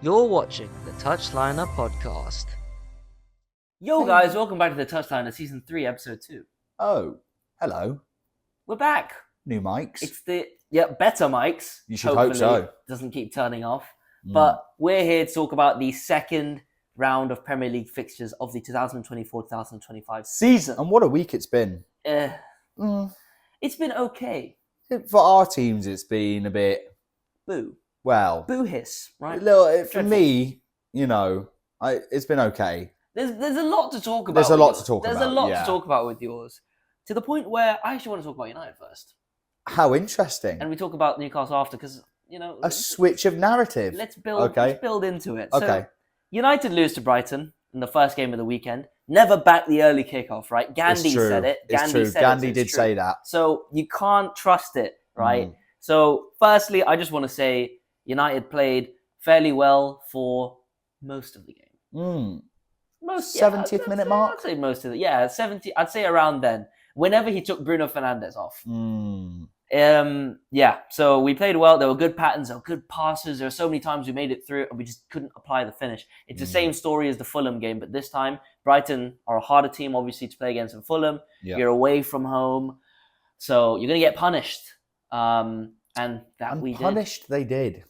You're watching the Touchliner Podcast. Yo guys, welcome back to the Touchliner Season 3, Episode 2. Oh, hello. We're back. New mics. It's the better mics. You should hope so. Doesn't keep turning off. But we're here to talk about the second round of Premier League fixtures of the 2024-2025 season. And what a week it's been. It's been okay. For our teams, it's been a bit... Boo. Well... Boo hiss, right? For me, it's been okay. There's a lot to talk about. There's a lot to talk about with yours. To the point where I actually want to talk about United first. How interesting. And we talk about Newcastle after because, a switch of narrative. Let's build into it. Okay. So, United lose to Brighton in the first game of the weekend. Never back the early kickoff, right? Gandhi said it. Gandhi did say that. So you can't trust it, right? So firstly, I just want to say United played fairly well for most of the game. 70th minute mark? I'd say most of it. Yeah, 70. I'd say around then. Whenever he took Bruno Fernandes off. So we played well. There were good patterns. There were good passes. There were so many times we made it through and we just couldn't apply the finish. It's the same story as the Fulham game, but this time Brighton are a harder team, obviously, to play against than Fulham. Yeah. You're away from home, so you're going to get punished. Punished they did.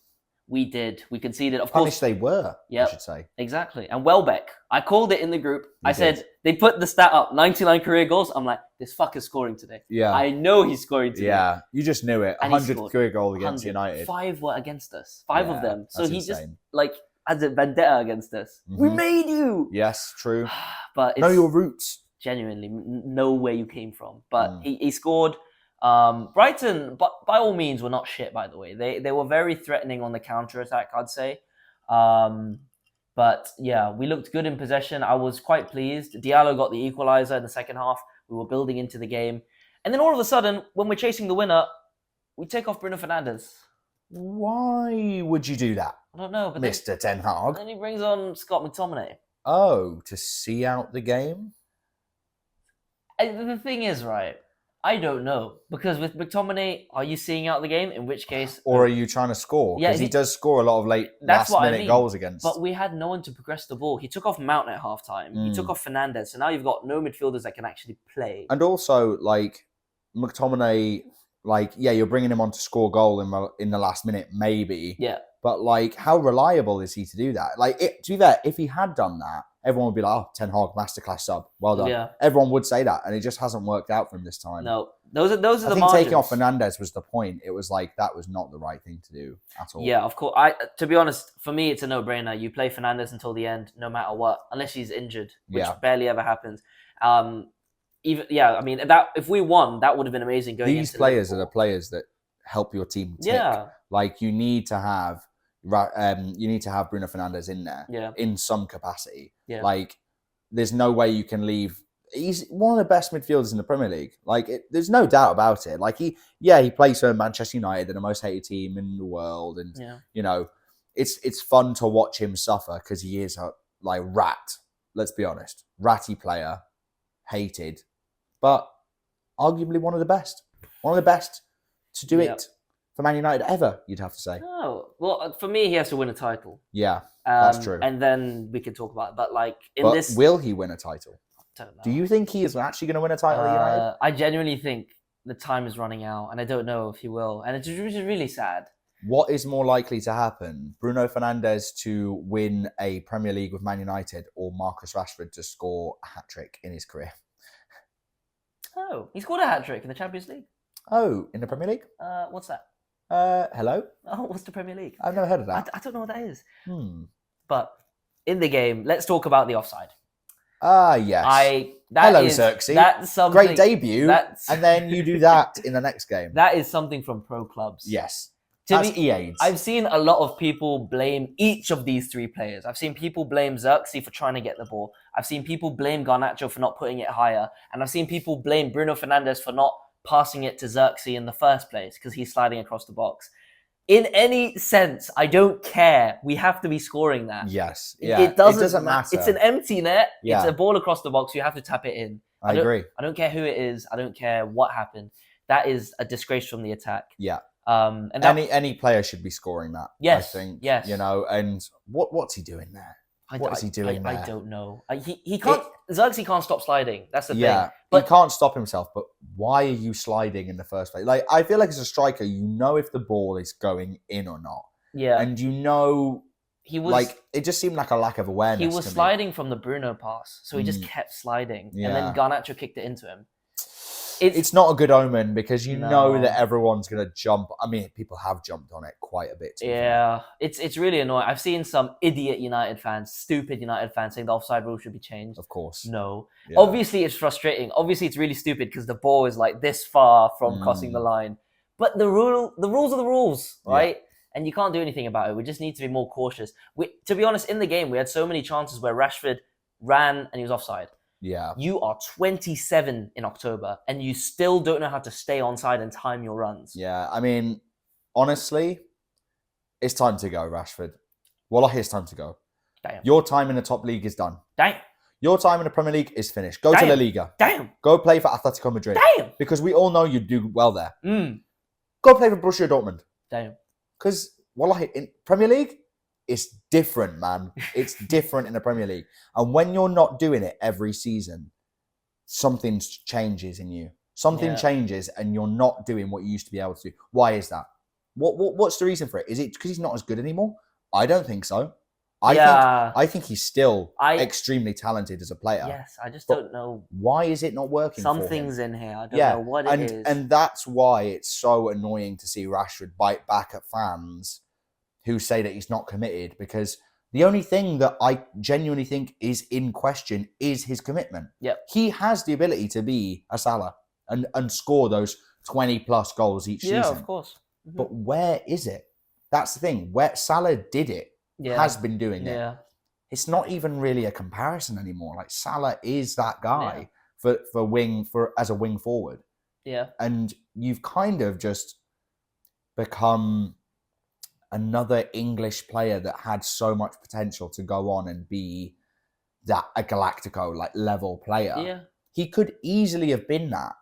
We did. We conceded. Of Punished course, they were, yep, I should say. Exactly. And Welbeck, I called it in the group. I said, they put the stat up, 99 career goals. I'm like, this fucker's scoring today. Yeah. I know he's scoring today. Yeah, you just knew it. 100th career goal against United. 5 were against us. 5 of them. So he insane. Just, has a vendetta against us. We made you! Yes, true. But know your roots. Genuinely, know where you came from. But he scored. Brighton, but by all means, were not shit, by the way. They were very threatening on the counter-attack, I'd say. But yeah, we looked good in possession. I was quite pleased. Diallo got the equalizer in the second half. We were building into the game. And then all of a sudden, when we're chasing the winner, we take off Bruno Fernandes. Why would you do that? I don't know. But Mr. Ten Hag. Then he brings on Scott McTominay. Oh, to see out the game? And the thing is, right, I don't know. Because with McTominay, are you seeing out the game? In which case... Or are you trying to score? Because he does score a lot of last-minute goals against... But we had no one to progress the ball. He took off Mount at half-time. He took off Fernandes. So now you've got no midfielders that can actually play. And also, McTominay... you're bringing him on to score a goal in the last minute, maybe. Yeah. But, how reliable is he to do that? To be fair, if he had done that, everyone would be like, oh, Ten Hag, masterclass sub. Well done. Yeah. Everyone would say that, and it just hasn't worked out for him this time. No. Those are the margins. I think taking off Fernandes was the point. It was that was not the right thing to do at all. Yeah, of course. To be honest, for me, it's a no-brainer. You play Fernandes until the end, no matter what, unless he's injured, which barely ever happens. If we won, that would have been amazing. These players are the players that help your team tick. Yeah. You need to have Bruno Fernandes in there in some capacity. Yeah. There's no way you can leave. He's one of the best midfielders in the Premier League. There's no doubt about it. He plays for Manchester United, the most hated team in the world, and it's fun to watch him suffer because he is a rat. Let's be honest, ratty player, hated, but arguably one of the best to do it for Man United ever. You'd have to say. Oh well, for me, he has to win a title. Yeah, that's true. And then we can talk about it. But will he win a title? I don't know. Do you think he is actually going to win a title at United? I genuinely think the time is running out, and I don't know if he will. And it's really sad. What is more likely to happen? Bruno Fernandes to win a Premier League with Man United, or Marcus Rashford to score a hat-trick in his career? Oh, he scored a hat-trick in the Champions League. Oh, in the Premier League? What's that? Hello? Oh, what's the Premier League? I've never heard of that. I don't know what that is. But in the game, let's talk about the offside. Yes. Hello, Xerxes. That's something. Great debut. And then you do that in the next game. That is something from pro clubs. Yes. That's EA's. I've seen a lot of people blame each of these 3 players. I've seen people blame Xerxes for trying to get the ball. I've seen people blame Garnacho for not putting it higher. And I've seen people blame Bruno Fernandes for not passing it to Xerxes in the first place because he's sliding across the box. In any sense, I don't care. We have to be scoring that. Yes. Yeah. It doesn't matter. It's an empty net. Yeah. It's a ball across the box. You have to tap it in. I agree. I don't care who it is. I don't care what happened. That is a disgrace from the attack. Yeah. And any player should be scoring that. Yes, I think. Yes. And what's he doing there? What is he doing there? I don't know. He can't. Zirkzee can't stop sliding. That's the thing. But he can't stop himself. But why are you sliding in the first place? Like, I feel like as a striker, you know if the ball is going in or not. Yeah. And he was like, it just seemed like a lack of awareness. He was sliding from the Bruno pass, so he just kept sliding, and then Garnacho kicked it into him. It's not a good omen because you know that everyone's going to jump. I mean, people have jumped on it quite a bit. It's really annoying. I've seen some idiot United fans, stupid United fans saying the offside rule should be changed. Of course. No. Yeah. Obviously, it's frustrating. Obviously, it's really stupid because the ball is like this far from crossing the line. But the rules are the rules, right? Yeah. And you can't do anything about it. We just need to be more cautious. To be honest, in the game, we had so many chances where Rashford ran and he was offside. Yeah. You are 27 in October and you still don't know how to stay onside and time your runs. Yeah, I mean, honestly, it's time to go, Rashford. Wallahi, it's time to go. Damn. Your time in the top league is done. Damn. Your time in the Premier League is finished. Go to La Liga. Damn. Go play for Atletico Madrid. Damn. Because we all know you do well there. Go play for Borussia Dortmund. Damn. Because, Wallahi, in Premier League, it's different, man. It's different in the Premier League. And when you're not doing it every season, something changes in you. Something changes and you're not doing what you used to be able to do. Why is that? What's the reason for it? Is it because he's not as good anymore? I don't think so. I think he's still extremely talented as a player. Yes, I just don't know. Why is it not working for him? Something's in here. I don't know what it is. And that's why it's so annoying to see Rashford bite back at fans who say that he's not committed, because the only thing that I genuinely think is in question is his commitment. Yep. He has the ability to be a Salah and score those 20 plus goals each season. Yeah, of course. Mm-hmm. But where is it? That's the thing. Where Salah did it, has been doing it. Yeah. It's not even really a comparison anymore. Like, Salah is that guy for as a wing forward. Yeah. And you've kind of just become another English player that had so much potential to go on and be a Galactico like level player. Yeah. He could easily have been that,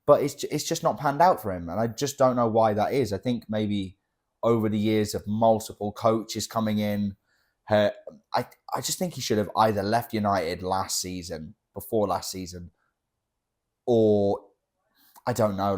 but it's just not panned out for him, and I just don't know why that is. I think maybe over the years of multiple coaches coming in, I just think he should have either left United before last season, or I don't know.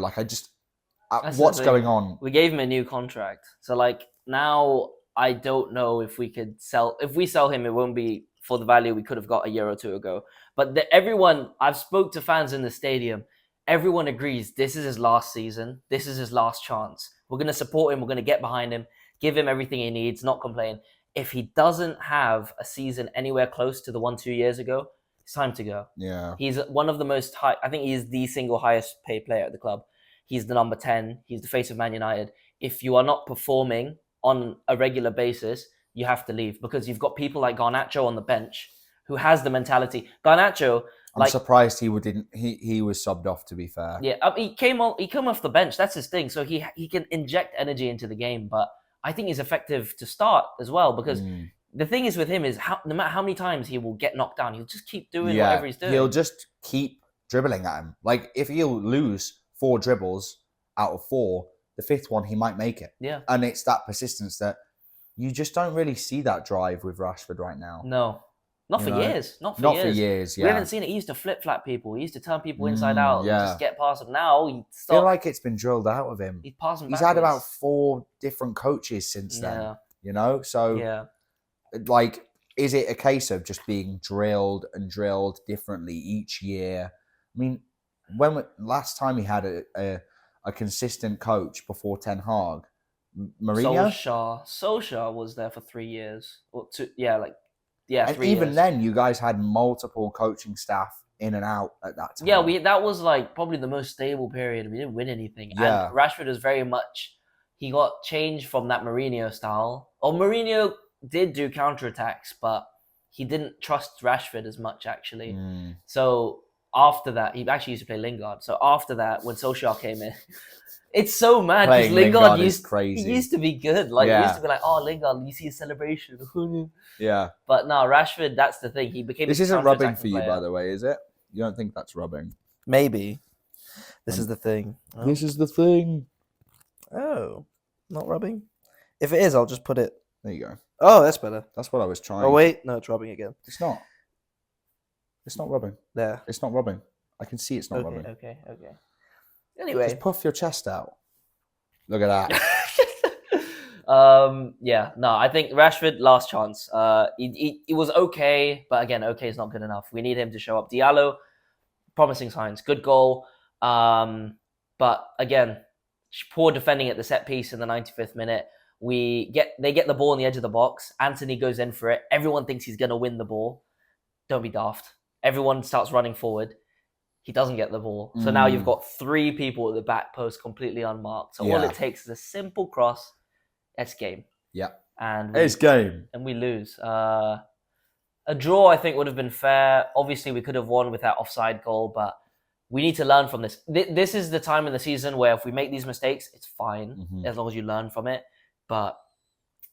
What's going on? We gave him a new contract. So now I don't know if we sell him, it won't be for the value we could have got a year or two ago. But I've spoke to fans in the stadium, everyone agrees this is his last season. This is his last chance. We're going to support him. We're going to get behind him, give him everything he needs, not complain. If he doesn't have a season anywhere close to the 1-2 years ago, it's time to go. Yeah. He's one of the most high, I think he's the single highest paid player at the club. He's the number 10. He's the face of Man United. If you are not performing on a regular basis, you have to leave, because you've got people like Garnacho on the bench who has the mentality. Garnacho, I'm surprised he was subbed off, to be fair. Yeah, he came off the bench. That's his thing. So he can inject energy into the game, but I think he's effective to start as well, because the thing is with him is no matter how many times he will get knocked down, he'll just keep doing whatever he's doing. He'll just keep dribbling at him. Like, if he'll lose 4 dribbles out of 4, the 5th one he might make it. Yeah. And it's that persistence that you just don't really see that drive with Rashford right now. No. Not for years. Not for years, yeah. We haven't seen it. He used to flip-flap people. He used to turn people inside out and just get past them. Now, I feel like it's been drilled out of him. He's passing He's had about 4 different coaches since then, So, is it a case of just being drilled and drilled differently each year? I mean, last time he had a consistent coach before Ten Hag, Mourinho? Solskjaer was there for 3 years. Or 2, and 3 even years. then, you guys had multiple coaching staff in and out at that time. Yeah, that was probably the most stable period. We didn't win anything. Yeah. And Rashford was very much, he got changed from that Mourinho style. Or Mourinho did do counterattacks, but he didn't trust Rashford as much, actually. So after that, he actually used to play Lingard. So after that, when Solskjaer came in, it's so mad because Lingard used to be good. He used to be like, oh, Lingard, you see his celebration. Yeah. But no, Rashford, that's the thing. He became This isn't rubbing for you, by the way, is it? You don't think that's rubbing? Maybe. This is the thing. This is the thing. Oh, not rubbing. If it is, I'll just put it. There you go. Oh, that's better. That's what I was trying. Oh wait, no, it's rubbing again. It's not. It's not rubbing. There. It's not rubbing. I can see it's not rubbing. Okay. Anyway, just puff your chest out. Look at that. I think Rashford, last chance. He was okay, but again, okay is not good enough. We need him to show up. Diallo, promising signs, good goal. But again, poor defending at the set piece in the 95th minute. They get the ball on the edge of the box. Anthony goes in for it. Everyone thinks he's going to win the ball. Don't be daft. Everyone starts running forward. He doesn't get the ball. So now you've got 3 people at the back post completely unmarked. So all it takes is a simple cross. It's game. Yeah. And it's game. And we lose. A draw, I think, would have been fair. Obviously, we could have won with that offside goal, but we need to learn from this. This is the time in the season where if we make these mistakes, it's fine, as long as you learn from it. But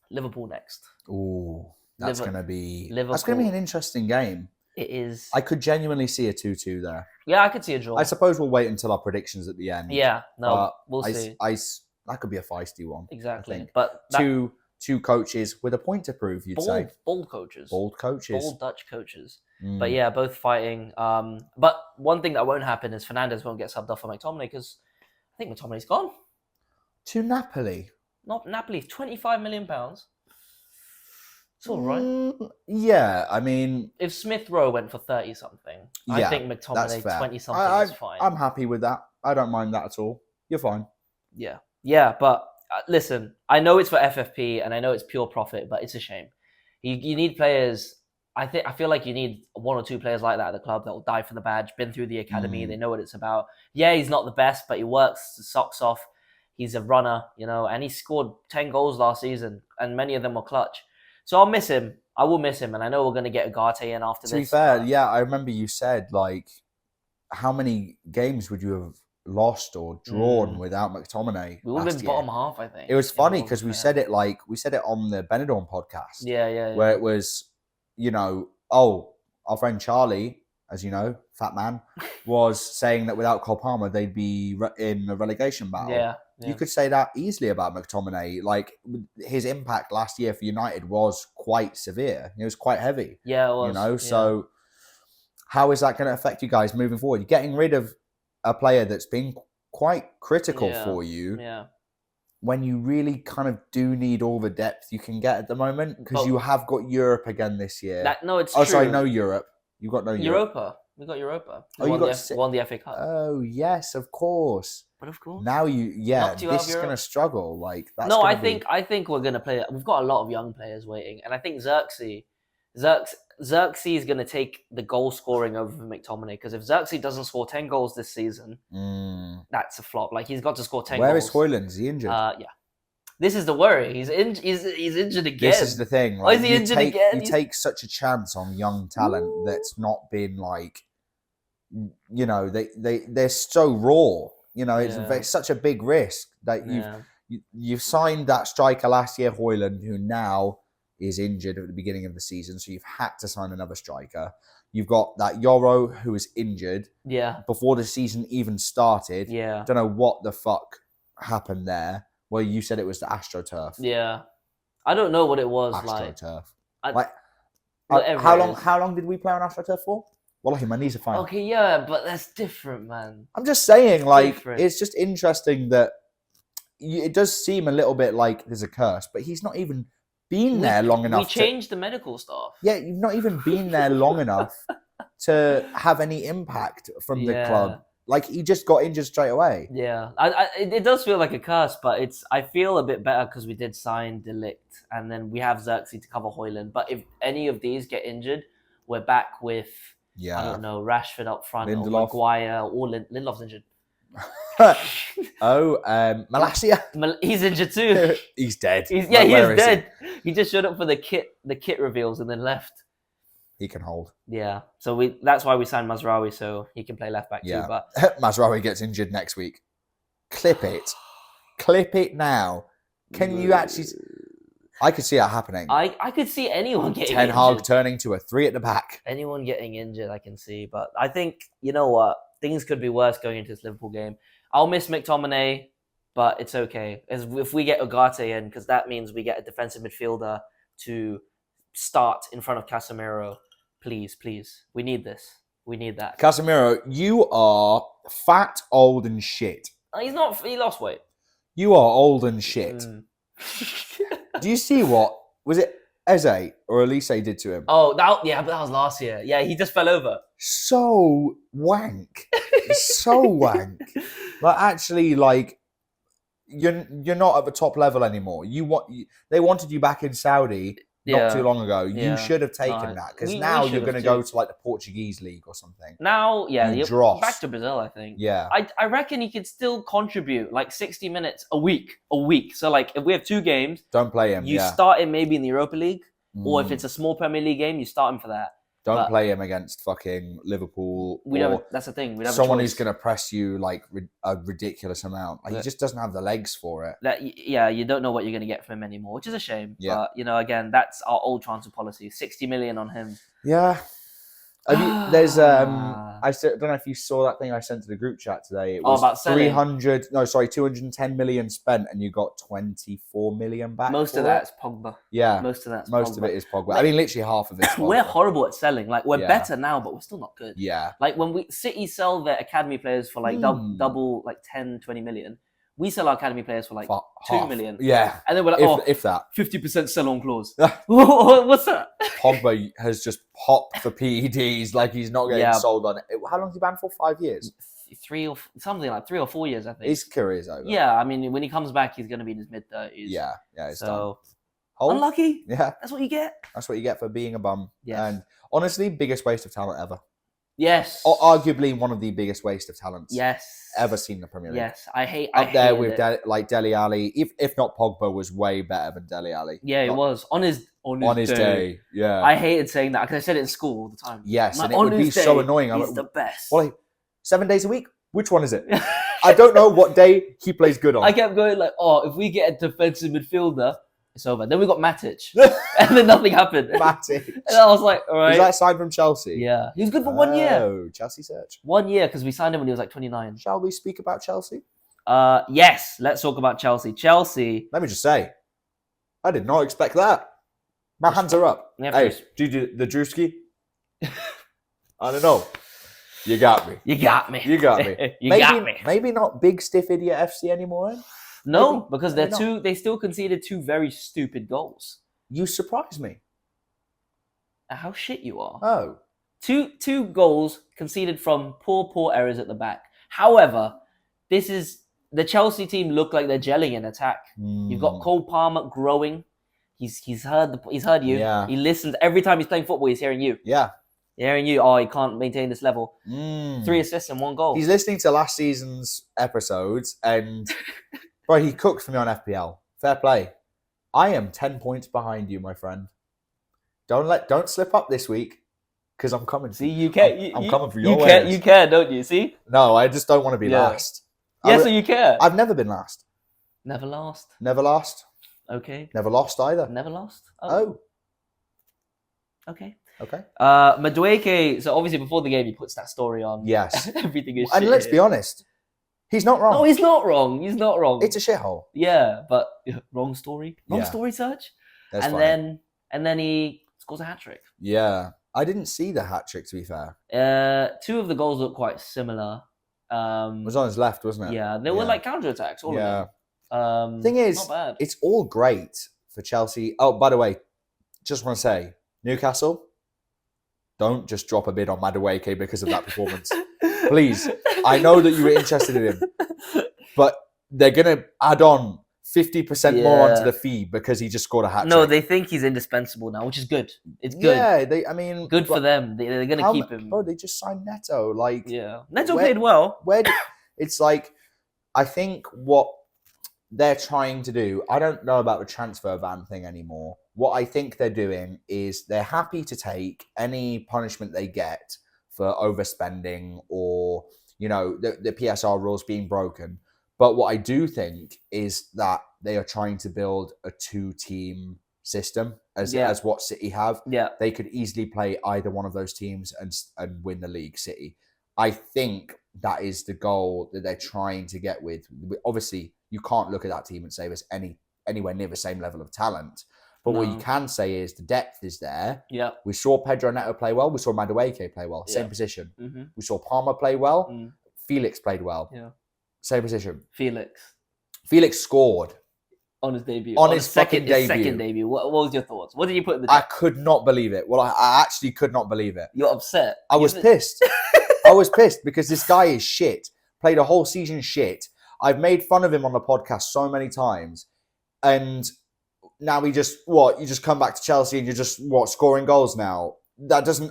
Liverpool next. Ooh, that's going to be an interesting game. It is. I could genuinely see a 2-2 there. Yeah, I could see a draw. I suppose we'll wait until our predictions at the end. Yeah, no, we'll see. That could be a feisty one. Exactly. But two coaches with a point to prove, you'd say. Bold coaches. Bold coaches. Bold Dutch coaches. But yeah, both fighting. But one thing that won't happen is Fernandes won't get subbed off for McTominay because I think McTominay's gone. To Napoli? Not Napoli, £25 million. It's all right. Yeah, I mean... If Smith Rowe went for 30-something, I think McTominay 20-something is fine. I'm happy with that. I don't mind that at all. You're fine. Yeah. Yeah, but listen, I know it's for FFP and I know it's pure profit, but it's a shame. You need players... I feel like you need 1 or 2 players like that at the club that will die for the badge, been through the academy, they know what it's about. Yeah, he's not the best, but he works his socks off. He's a runner, and he scored 10 goals last season, and many of them were clutch. So I'll miss him. I will miss him, and I know we're going to get Ugarte in after this. To be fair, yeah, I remember you said, how many games would you have lost or drawn without McTominay? We would have been bottom half, I think. It was funny because we said it on the Benidorm podcast. Yeah. Where it was, our friend Charlie, as you know, fat man, was saying that without Cole Palmer, they'd be in a relegation battle. Yeah. You could say that easily about McTominay. His impact last year for United was quite severe. It was quite heavy. Yeah, it was. So how is that going to affect you guys moving forward? You're getting rid of a player that's been quite critical for you. Yeah. When you really kind of do need all the depth you can get at the moment, because you have got Europe again this year. It's true. Sorry, no Europe. You've got no Europe. Europa. We got Europa. Won the FA Cup. Oh, yes, of course. But of course. Now this is going to struggle. I think we're going to play. We've got a lot of young players waiting, and I think Xerxes is going to take the goal scoring over McTominay, because if Xerxes doesn't score 10 goals this season, that's a flop. He's got to score 10 goals. Where is Højlund? Is he injured? Yeah. This is the worry. He's injured again. This is the thing. Why is he injured again? You take such a chance on young talent that's not been they're so raw. It's such a big risk that you've signed that striker last year, Højlund, who now is injured at the beginning of the season. So you've had to sign another striker. You've got that Yoro who is injured. Yeah. Before the season even started. Yeah. Don't know what the fuck happened there. Well, you said it was the AstroTurf. Yeah. I don't know what it was AstroTurf. How long did we play on AstroTurf for? Wallahi, my knees are fine. Okay, yeah, but that's different, man. I'm just saying, it's just interesting that it does seem a little bit like there's a curse, but he's not even been there long enough. We changed the medical staff. Yeah, you've not even been there long enough to have any impact from the club. He just got injured straight away. Yeah, it does feel like a curse, but I feel a bit better because we did sign De Ligt, and then we have Xerxes to cover Højlund. But if any of these get injured, we're back with... I don't know, Rashford up front, Lindelof. or Maguire, or Lindelof's injured. Malacia. He's injured too. He's dead. He's dead. He just showed up for the kit reveals and then left. He can hold. Yeah. So that's why we signed Mazraoui, so he can play left back too. But Mazraoui gets injured next week. Clip it. Clip it now. Can you actually... I could see it happening. I could see anyone getting Ten injured. Hag turning to a 3 at the back. Anyone getting injured, I can see. But I think, you know what? Things could be worse going into this Liverpool game. I'll miss McTominay. but it's okay. If we get Ugarte in, because that means we get a defensive midfielder to start in front of Casemiro. Please. We need this. We need that. Casemiro, you are fat, old, and shit. He's not. He lost weight. You are old and shit. Do you see what was it? Eze or Elise did to him? Oh, but that was last year. Yeah, he just fell over. So wank. So wank. Like actually, like you're not at the top level anymore. They wanted you back in Saudi not too long ago. You should have taken that because now you're going to go to like the Portuguese league or something. Now, you're dross. back to Brazil, I think. Yeah, I reckon he could still contribute like 60 minutes a week. So like if we have 2 games, don't play him. You start him maybe in the Europa League, or if it's a small Premier League game, you start him for that. Don't play him against fucking Liverpool. That's the thing. We'd have someone who's going to press you like a ridiculous amount. Like, he just doesn't have the legs for it. You don't know what you're going to get from him anymore, which is a shame. Yeah. But, again, that's our old transfer policy. 60 million on him. Yeah. There's I don't know if you saw that thing I sent to the group chat today. It was about 210 million spent, and you got 24 million back. Most of that's Pogba. Yeah, most of it is Pogba. I mean, literally half of it. We're horrible at selling. Like we're better now, but we're still not good. Yeah. Like when City sell their academy players for like double, like 10, 20 million. We sell our academy players for like 2 million. Yeah. And then we're like, if that. 50% sell-on clause. What's that? Pogba has just popped for PEDs like he's not getting sold on it. How long has he banned for? 5 years? 3 or 4 years, I think. His career is over. Yeah, I mean, when he comes back, he's going to be in his mid-30s. Yeah, it's so done. Unlucky. Yeah. That's what you get. That's what you get for being a bum. Yes. And honestly, biggest waste of talent ever. Yes. Or arguably one of the biggest waste of talents. Yes. Ever seen in the Premier League. Yes, I hate there with Dele Alli. If not, Pogba was way better than Dele Alli. Yeah, it was on his day. Yeah, I hated saying that because I said it in school all the time. Yes, and it would be so annoying. He's the best. Well, 7 days a week. Which one is it? I don't know what day he plays good on. I kept going like, if we get a defensive midfielder, it's over. Then we got Matic, and then nothing happened. Matic, and I was like, all right. Was that signed from Chelsea? Yeah, he was good for 1 year. Oh, Chelsea search. 1 year because we signed him when he was like 29. Shall we speak about Chelsea? Yes, let's talk about Chelsea. Chelsea. Let me just say, I did not expect that. My hands are up. Hey, do you do the Drewski? I don't know. You got me. You got me. Maybe not Big Stiff Idiot FC anymore. Eh? No, because they still conceded 2 very stupid goals. You surprise me. How shit you are. Oh. Two goals conceded from poor errors at the back. However, the Chelsea team look like they're gelling in attack. You've got Cole Palmer growing. He's heard you. Yeah. He listens every time he's playing football. He's hearing you. Yeah. Hearing you. He can't maintain this level. 3 assists and 1 goal. He's listening to last season's episodes, and bro, he cooked for me on FPL. Fair play. I am 10 points behind you, my friend. Don't slip up this week, because I'm coming. See, you care. I'm coming for your way. You care, don't you? See? No, I just don't want to be last. Yeah, so you care. I've never been last. Never last. Never last. Okay. Never lost either. Never lost. Oh. Okay. Madueke. So obviously before the game he puts that story on. Yes. Everything is. And shit let's be honest, he's not wrong. No, he's not wrong. He's not wrong. It's a shithole. Yeah, but wrong story. Wrong story, Serge. That's and funny. then he scores a hat trick. Yeah, I didn't see the hat trick, to be fair. 2 of the goals look quite similar. It was on his left, wasn't it? Yeah, they were like counter-attacks, all of them. Thing is, not bad. It's all great for Chelsea. Oh, by the way, just want to say, Newcastle, don't just drop a bid on Madueke because of that performance. Please. I know that you were interested in him, but they're going to add on 50% more onto the fee because he just scored a hat trick. No, they think he's indispensable now, which is good. It's good. Yeah, good for them. They're going to keep him. Oh, they just signed Neto. Neto played well. It's like, I think what they're trying to do, I don't know about the transfer ban thing anymore. What I think they're doing is they're happy to take any punishment they get for overspending or, the PSR rules being broken. But what I do think is that they are trying to build a 2-team system as what City have. Yeah. They could easily play either one of those teams and win the league, City. I think that is the goal that they're trying to get with. Obviously, you can't look at that team and say there's anywhere near the same level of talent. But what you can say is the depth is there. Yeah. We saw Pedro Neto play well. We saw Madueke play well. Same position. We saw Palmer play well. Felix played well. Yeah. Same position. Felix scored. On his debut. On his second debut. What was your thoughts? What did you put in the I could not believe it. Well, I actually could not believe it. You're upset. I was pissed. I was pissed because this guy is shit. Played a whole season shit. I've made fun of him on the podcast so many times. And now you just come back to Chelsea and you're just, scoring goals now? That's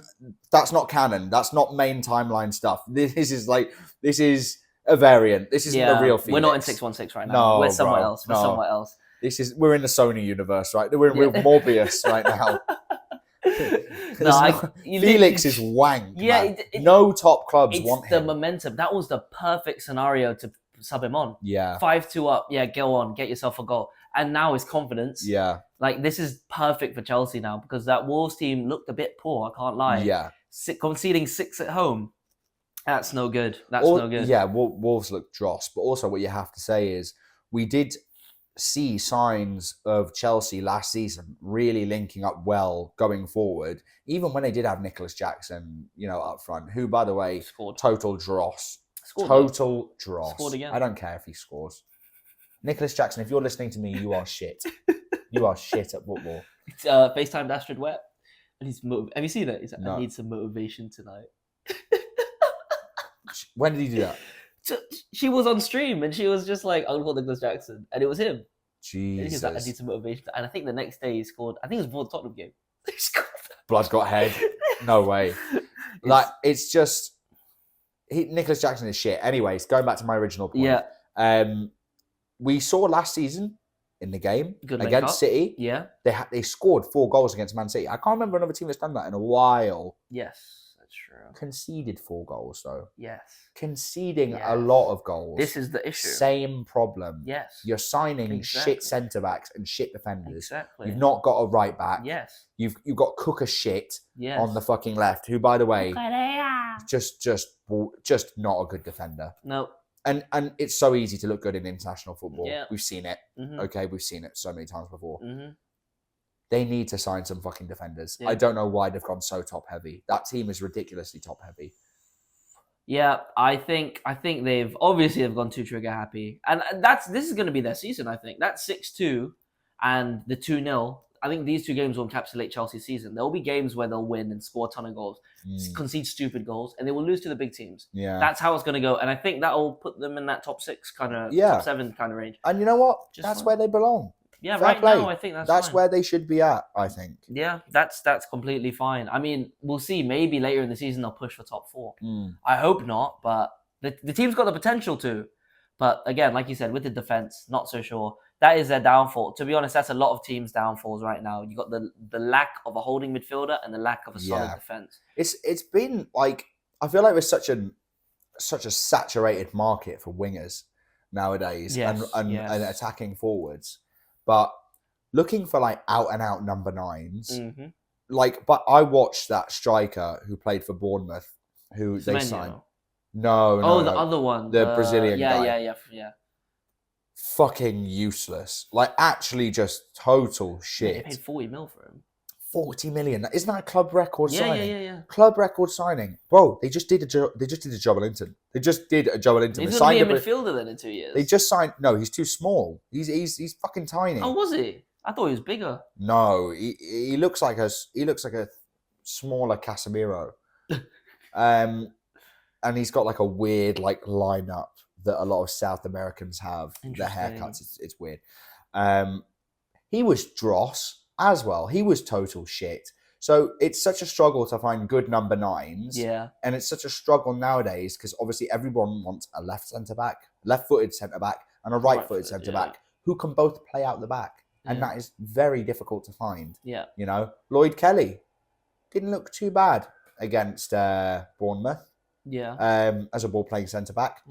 not canon. That's not main timeline stuff. This is a variant. This isn't the real Felix. We're not in 616 right now. We're somewhere else. Somewhere else. We're in the Sony universe, right? We're Morbius right now. Felix is wank. Yeah, no top clubs want him. It's the momentum. That was the perfect scenario to sub him on. Yeah. 5-2 up. Yeah, go on. Get yourself a goal. And now his confidence. Yeah. Like, this is perfect for Chelsea now because that Wolves team looked a bit poor. I can't lie. Yeah. Conceding 6 at home. That's no good. No good. Yeah, Wolves look dross. But also what you have to say is we did see signs of Chelsea last season really linking up well going forward, even when they did have Nicholas Jackson, up front, who, by the way, scored. Total dross. Scored again. I don't care if he scores. Nicholas Jackson, if you're listening to me, you are shit. You are shit at football. It's FaceTimed Astrid Webb. And have you seen it? He's like, no. I need some motivation tonight. When did he do that? She was on stream and she was just like, I'll call Nicholas Jackson. And it was him. Jesus. He's like, I need some motivation. And I think the next day he scored, I think it was before the Tottenham game. He scored. Blood got head. No way. It's just... Nicholas Jackson is shit. Anyways, going back to my original point. Yeah. We saw last season in the game against City. Yeah. They scored 4 goals against Man City. I can't remember another team that's done that in a while. Yes, that's true. Conceded 4 goals though. Yes. Conceding a lot of goals. This is the issue. Same problem. Yes. You're signing shit centre backs and shit defenders. Exactly. You've not got a right back. Yes. You've got Cooker shit on the fucking left, who, by the way, just not a good defender. No. And it's so easy to look good in international football. Yeah. We've seen it. Mm-hmm. Okay, we've seen it so many times before. Mm-hmm. They need to sign some fucking defenders. Yeah. I don't know why they've gone so top heavy. That team is ridiculously top heavy. Yeah, I think they've gone too trigger happy, and this is going to be their season. I think that 6-2 and the 2-0. I think these 2 games will encapsulate Chelsea's season. There will be games where they'll win and score a ton of goals, concede stupid goals, and they will lose to the big teams. Yeah, that's how it's going to go, and I think that will put them in that top 6 kind of, top 7 kind of range. And you know what? That's where they belong. Yeah, right now I think that's where they should be at. I think. Yeah, that's completely fine. I mean, we'll see. Maybe later in the season they'll push for top 4. I hope not, but the team's got the potential to. But again, like you said, with the defense, not so sure. That is their downfall. To be honest, that's a lot of teams' downfalls right now. You got the lack of a holding midfielder and the lack of a solid defense. It's been like, I feel like we're such a saturated market for wingers nowadays and attacking forwards. But looking for like out and out number 9s, but I watched that striker who played for Bournemouth, who they signed. No. The other one, the Brazilian guy. Yeah. Fucking useless. Like, actually, just total shit. They paid 40 mil for him. 40 million. Isn't that a club record signing? Yeah. Club record signing, bro. They just did a Joe Linton. They just did a Joe Linton. He's going to be a midfielder then in 2 years. They just signed. No, he's too small. He's fucking tiny. Oh, was he? I thought he was bigger. No, he looks like a smaller Casemiro. And he's got like a weird like lineup that a lot of South Americans have. Their haircuts, it's weird. He was dross as well. He was total shit. So it's such a struggle to find good number 9s. Yeah. And it's such a struggle nowadays because obviously everyone wants a left-footed centre-back, and a right-footed centre-back who can both play out the back. And that is very difficult to find. Yeah. You know, Lloyd Kelly didn't look too bad against Bournemouth. Yeah. As a ball-playing centre-back.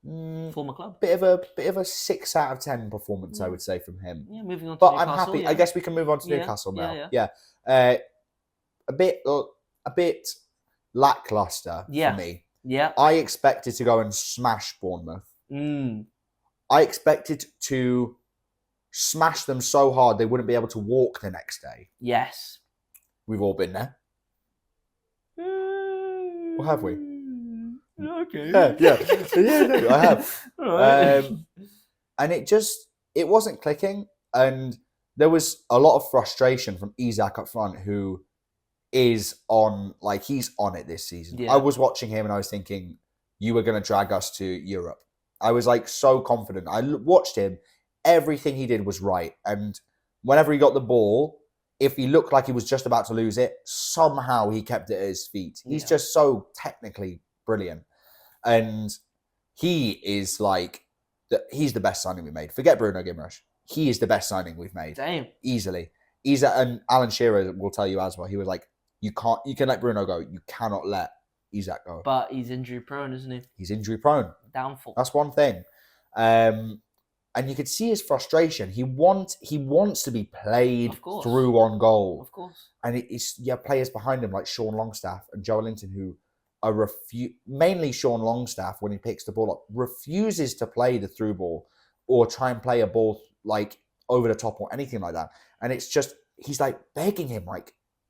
Former club. Bit of a 6 out of 10 performance, I would say, from him. Yeah, moving on to But Newcastle. I'm happy. Yeah. I guess we can move on to Newcastle now. Yeah. A bit lackluster for me. Yeah. I expected to go and smash Bournemouth. Mm. I expected to smash them so hard they wouldn't be able to walk the next day. Yes. We've all been there. Or have we? Okay. Yeah, no, I have. Right. And it wasn't clicking. And there was a lot of frustration from Isak up front, who is he's on it this season. Yeah. I was watching him and I was thinking, you were going to drag us to Europe. I was so confident. I watched him. Everything he did was right. And whenever he got the ball, if he looked like he was just about to lose it, somehow he kept it at his feet. He's just so technically brilliant. And he is he's the best signing we made. Forget Bruno Guimaraes. He is the best signing we've made. Damn. Easily. And Alan Shearer will tell you as well. He was like, you can let Bruno go. You cannot let Isak go. But he's injury prone, isn't he? He's injury prone. Downfall. That's one thing. And you could see his frustration. He wants to be played through on goal. Of course. And you have players behind him like Sean Longstaff and Joe Linton who are mainly Sean Longstaff, when he picks the ball up, refuses to play the through ball or try and play a ball over the top or anything like that. And it's just, he's begging him,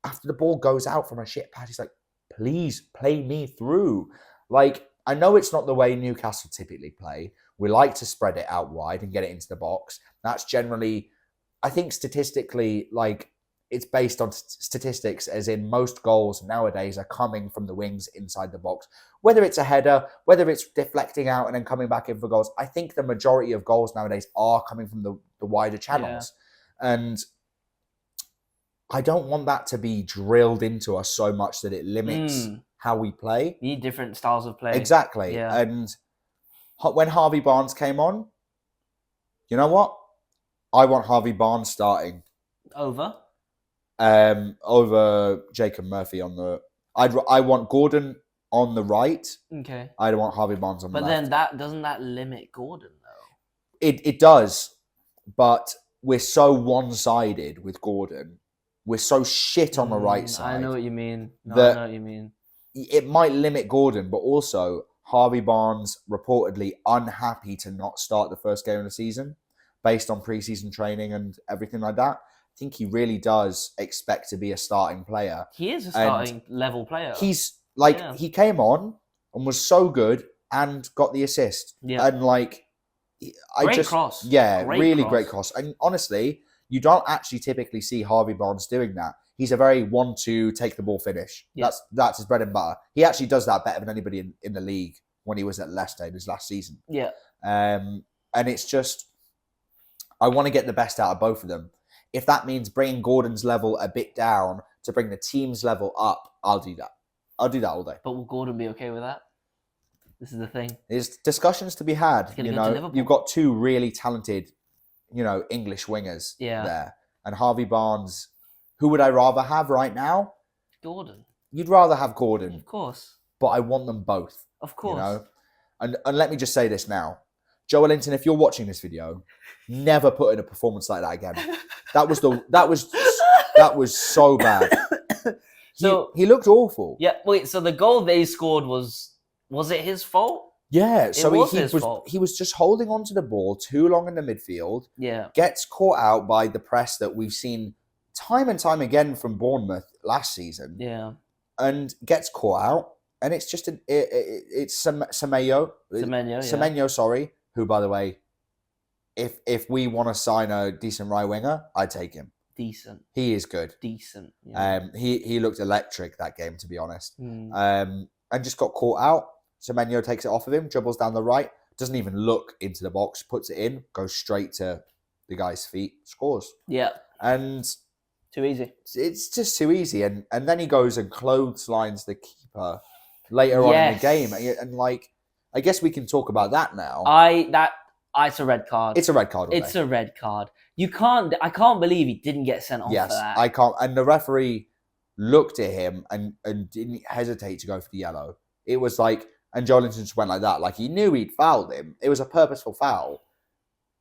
after the ball goes out from a shit pad, he's like, please play me through. I know it's not the way Newcastle typically play. We like to spread it out wide and get it into the box. That's generally, I think statistically, it's based on statistics, as in most goals nowadays are coming from the wings inside the box. Whether it's a header, whether it's deflecting out and then coming back in for goals, I think the majority of goals nowadays are coming from the wider channels. Yeah. And I don't want that to be drilled into us so much that it limits how we play. You need different styles of play. Exactly. Yeah. And when Harvey Barnes came on, you know what? I want Harvey Barnes starting. Over Jacob Murphy on the... I want Gordon on the right. Okay. I don't want Harvey Barnes on the left. But then doesn't that limit Gordon, though? It does, but we're so one-sided with Gordon. We're so shit on the right side. I know what you mean. I know what you mean. It might limit Gordon, but also Harvey Barnes reportedly unhappy to not start the first game of the season based on preseason training and everything like that. I think he really does expect to be a starting player. He is a starting level player. He's he came on and was so good and got the assist. Yeah. And great cross. Yeah, great cross. And honestly, you don't actually typically see Harvey Barnes doing that. He's a very 1-2, take the ball, finish. Yeah. That's his bread and butter. He actually does that better than anybody in the league when he was at Leicester in his last season. Yeah. And it's just, I want to get the best out of both of them. If that means bringing Gordon's level a bit down to bring the team's level up, I'll do that. I'll do that all day. But will Gordon be okay with that? This is the thing. There's discussions to be had. You've got two really talented, English wingers there. And Harvey Barnes, who would I rather have right now? Gordon. You'd rather have Gordon. Of course. But I want them both. Of course. And let me just say this now. Joe Linton, if you're watching this video, never put in a performance like that again. That was so bad. He looked awful. Yeah, wait, so the goal they scored was it his fault? Yeah, so he was just holding on to the ball too long in the midfield. Yeah. Gets caught out by the press that we've seen time and time again from Bournemouth last season. Yeah. And gets caught out. And it's just it's Semenyo. Semenyo, sorry. Who, by the way, if we want to sign a decent right winger, I'd take him. Decent. He is good. Decent. Yeah. He looked electric that game, to be honest. And just got caught out. Semenyo takes it off of him, dribbles down the right, doesn't even look into the box, puts it in, goes straight to the guy's feet, scores. Yeah. And too easy. It's just too easy. And then he goes and clotheslines the keeper later on in the game. And I guess we can talk about that now. It's a red card. It's a red card. It's a red card. I can't believe he didn't get sent off for that. I can't. And the referee looked at him and didn't hesitate to go for the yellow. It was and Joe Linton just went like that. He knew he'd fouled him. It was a purposeful foul.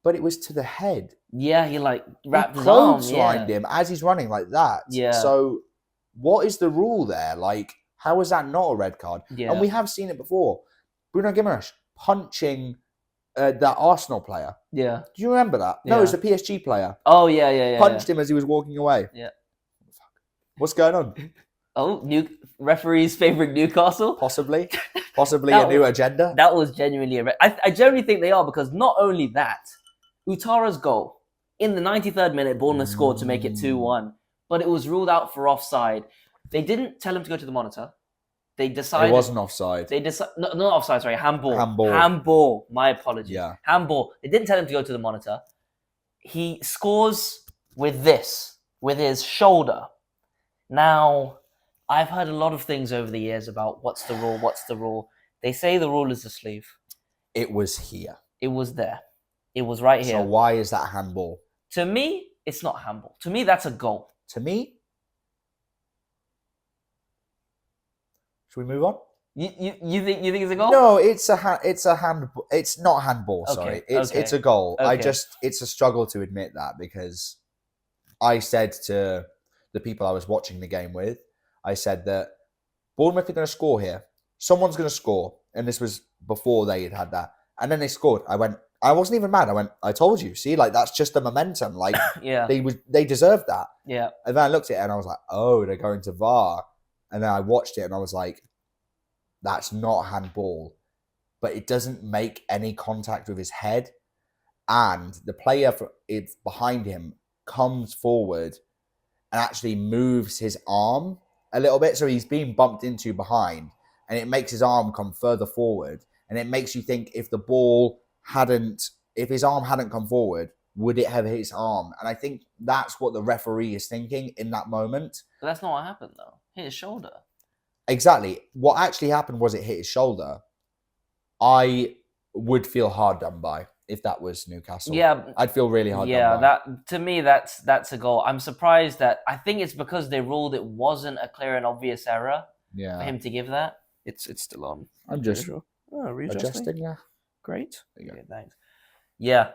But it was to the head. Yeah, he wrapped his arm. Clotheslined him as he's running like that. Yeah. So what is the rule there? How is that not a red card? Yeah. And we have seen it before. Bruno Guimaraes punching that Arsenal player. Yeah. Do you remember that? No, it was the PSG player. Oh, yeah. Punched him as he was walking away. Yeah. What's going on? Oh, referee's favourite Newcastle? Possibly a new agenda. That was genuinely I genuinely think they are, because not only that, Utara's goal in the 93rd minute, Bournemouth scored to make it 2-1, but it was ruled out for offside. They didn't tell him to go to the monitor. They decided... It wasn't offside. Not offside, sorry, handball. Handball. Handball, my apologies. Yeah. Handball. They didn't tell him to go to the monitor. He scores with his shoulder. Now, I've heard a lot of things over the years about what's the rule. They say the rule is the sleeve. It was here. It was there. It was right here. So why is that handball? To me, it's not handball. To me, that's a goal. To me? Should we move on? You think it's a goal? No, it's a handball. It's not handball. Sorry, it's a goal. Okay. It's a struggle to admit that, because I said to the people I was watching the game with, I said that Bournemouth are going to score here. Someone's going to score, and this was before they had that, and then they scored. I wasn't even mad. I told you. See, like, that's just the momentum. Like, yeah, they deserved that. Yeah. And then I looked at it and I was like, oh, they're going to VAR. And then I watched it and I was like, that's not handball. But it doesn't make any contact with his head. And the player behind him comes forward and actually moves his arm a little bit. So he's being bumped into behind. And it makes his arm come further forward. And it makes you think, if his arm hadn't come forward, would it have hit his arm? And I think that's what the referee is thinking in that moment. But that's not what happened, though. Hit his shoulder. Exactly. What actually happened was it hit his shoulder. I would feel hard done by if that was Newcastle. Yeah. I'd feel really hard done by. Yeah, that, to me, that's a goal. I'm surprised that... I think it's because they ruled it wasn't a clear and obvious error for him to give that. It's still on. I'm just readjusting. Yeah. Great. Okay, thanks. Yeah,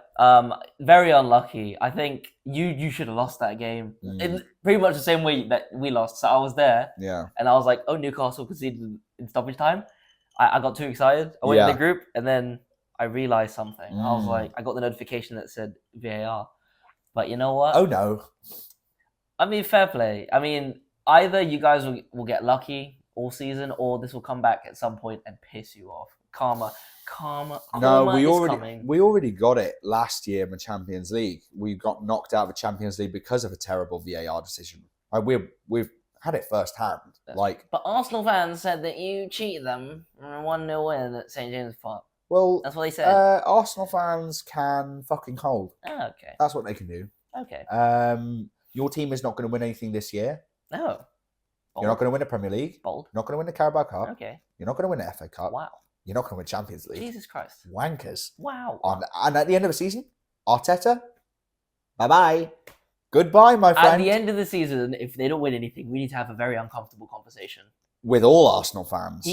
very unlucky. I think you should have lost that game in pretty much the same way that we lost. So I was there, and I was like, "Oh, Newcastle conceded in stoppage time." I got too excited. I went in the group, and then I realized something. I was like, I got the notification that said VAR. But you know what? Oh no! I mean, fair play. I mean, either you guys will get lucky all season, or this will come back at some point and piss you off. Karma. No, we already got it last year in the Champions League. We got knocked out of the Champions League because of a terrible VAR decision. We've had it firsthand. But Arsenal fans said that you cheated them 1-0 win at St James Park. Well, that's what they said. Arsenal fans can fucking hold. Oh, okay. That's what they can do. Okay. Your team is not going to win anything this year. No. You're not going to win the Premier League. Bold. You're not going to win the Carabao Cup. Okay. You're not going to win the FA Cup. Wow. You're not going to win Champions League. Jesus Christ. Wankers. Wow. And at the end of the season, Arteta, bye-bye. Goodbye, my friend. At the end of the season, if they don't win anything, we need to have a very uncomfortable conversation. With all Arsenal fans.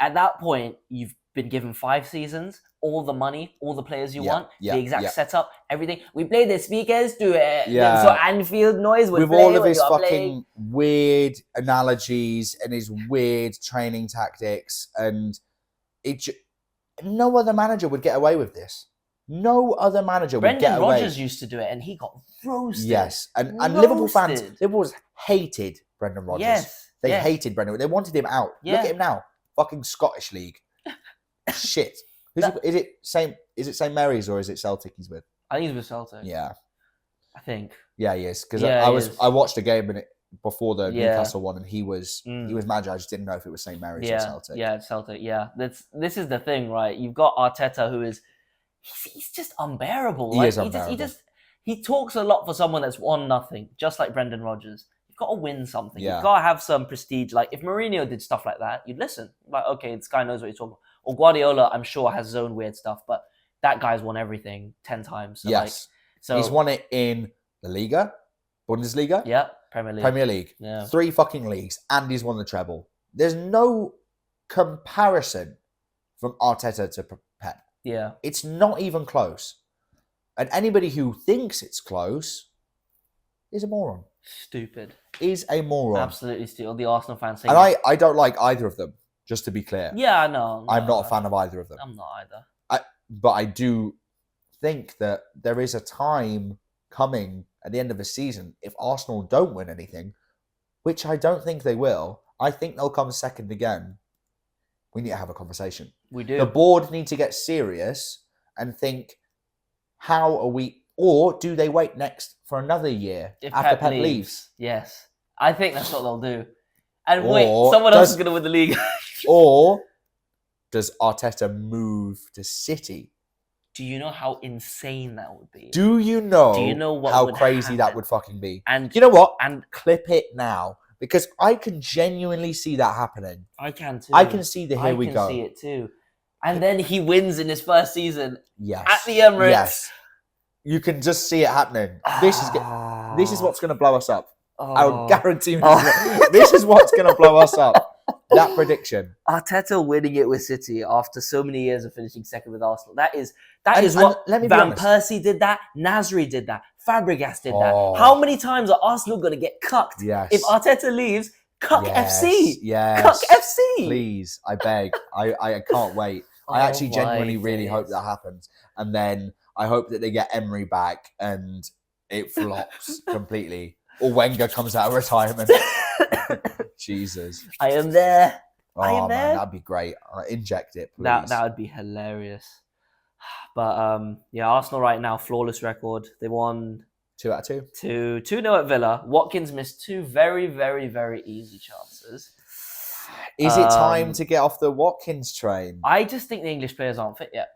At that point, you've been given 5 seasons, all the money, all the players you want, the exact setup, everything. We play the speakers to so Anfield noise would with play all of his fucking playing. Weird analogies and his weird training tactics, and no other manager would get away with this. No other manager would get away. Brendan Rodgers used to do it, and he got roasted. Yes, and Liverpool fans, hated Brendan Rodgers. Yes, they hated Brendan. They wanted him out. Yeah. Look at him now, fucking Scottish League. Shit. Is it St Mary's or is it Celtic he's with? I think he's with Celtic. Yeah, I think. Yeah, he is, because I watched a game before the Newcastle one, and he was manager. I just didn't know if it was St Mary's or Celtic. Yeah, it's Celtic. Yeah, this is the thing, right? You've got Arteta, who is he's just unbearable. He is unbearable. He talks a lot for someone that's won nothing, just like Brendan Rodgers. You've got to win something. Yeah. You've got to have some prestige. Like, if Mourinho did stuff like that, you'd listen. Like, okay, this guy knows what he's talking about. Or Guardiola, I'm sure, has his own weird stuff, but that guy's won everything 10 times. So yes. He's won it in the Liga, Bundesliga. Yeah, Premier League. Yeah. 3 fucking leagues, and he's won the treble. There's no comparison from Arteta to Pep. Yeah. It's not even close. And anybody who thinks it's close is a moron. Stupid. Is a moron. Absolutely stupid. The Arsenal fans saying... And I don't like either of them, just to be clear. Yeah, I know. I'm not a fan of either of them. I'm not either. But I do think that there is a time coming at the end of the season, if Arsenal don't win anything, which I don't think they will, I think they'll come second again. We need to have a conversation. We do. The board need to get serious and think, how are we... Or do they wait next for another year after Pep leaves? Yes. I think that's what they'll do. And wait, someone else is going to win the league. Or does Arteta move to City? Do you know how insane that would be? Do you know what how would crazy happen? that would fucking be? And you know what? And clip it now. Because I can genuinely see that happening. I can too. I can see the here we go. I can see it too. And then he wins in his first season. Yes. At the Emirates. Yes. You can just see it happening. This is what's going to blow us up. I'll guarantee you. This is what's going to blow us up. That prediction. Arteta winning it with City after so many years of finishing second with Arsenal. That is what Van Persie did that. Nasri did that. Fabregas did that. How many times are Arsenal going to get cucked? Yes. If Arteta leaves, cuck FC. Yes. Cuck FC. Please, I beg. I can't wait. I actually genuinely really hope that happens. And then I hope that they get Emery back and it flops completely. Or Wenger comes out of retirement. Jesus. I am there. I am there. Man, that'd be great. Inject it, please. That would be hilarious. But yeah, Arsenal right now, flawless record. They won 2 out of 2. 2-0 at Villa. Watkins missed 2 very, very, very easy chances. Is it time to get off the Watkins train? I just think the English players aren't fit yet.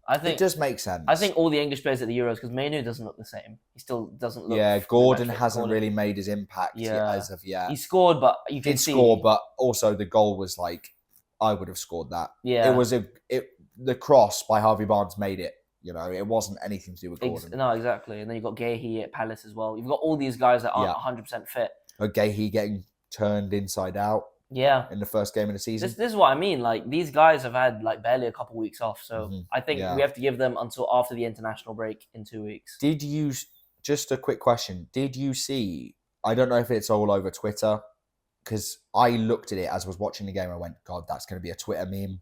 I think it does make sense. I think all the English players at the Euros, because Mainu doesn't look the same. He still doesn't look. Yeah, Gordon hasn't really made his impact as of yet. He scored, but you can see. Did score, but also the goal was like, I would have scored that. Yeah, it was the cross by Harvey Barnes made it. You know, it wasn't anything to do with Gordon. No, exactly. And then you've got Gahey at Palace as well. You've got all these guys that aren't 100% fit. Gahey getting turned inside out. Yeah. In the first game of the season. This is what I mean. Like, these guys have had like barely a couple weeks off. So I think we have to give them until after the international break in 2 weeks. Did you, just a quick question, did you see, I don't know if it's all over Twitter, because I looked at it as I was watching the game. I went, God, that's going to be a Twitter meme.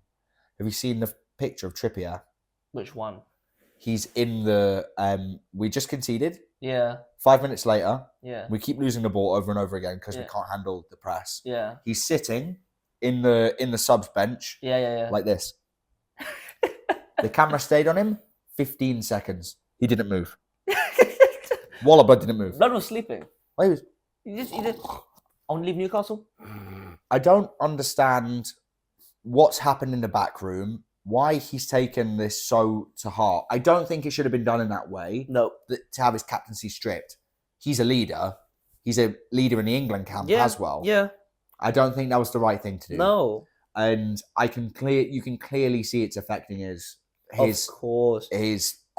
Have you seen the picture of Trippier? Which one? He's in the, we just conceded. Yeah. 5 minutes later, we keep losing the ball over and over again because we can't handle the press. Yeah. He's sitting in the subs bench. Like this. The camera stayed on him 15 seconds. He didn't move. Blood didn't move. Blood was sleeping. Well, he just only leave Newcastle? I don't understand what's happened in the back room. Why he's taken this so to heart. I don't think it should have been done in that way. No. To have his captaincy stripped. He's a leader. He's a leader in the England camp as well. Yeah. I don't think that was the right thing to do. No. And you can clearly see it's affecting his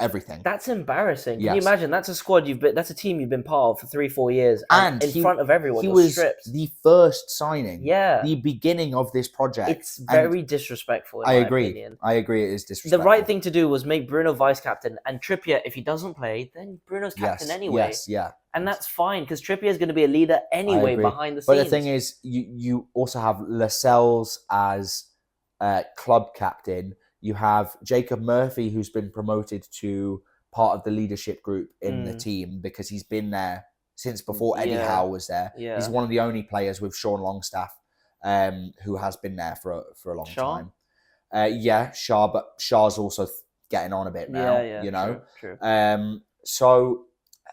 everything. That's embarrassing. Can you imagine? That's a squad that's a team you've been part of for 3-4 years, and in front of everyone. He was stripped. The first signing. Yeah, the beginning of this project. It's very disrespectful. I agree. Opinion. I agree. It is disrespectful. The right thing to do was make Bruno vice captain, and Trippier, if he doesn't play, then Bruno's captain anyway. Yes. And that's fine because Trippier is going to be a leader anyway behind the scenes. But the thing is, you also have Lascelles as club captain. You have Jacob Murphy, who's been promoted to part of the leadership group in the team because he's been there since before Eddie Howe was there. Yeah. He's one of the only players with Sean Longstaff who has been there for a long time. Shah, but Shah's also getting on a bit now. You know, true. So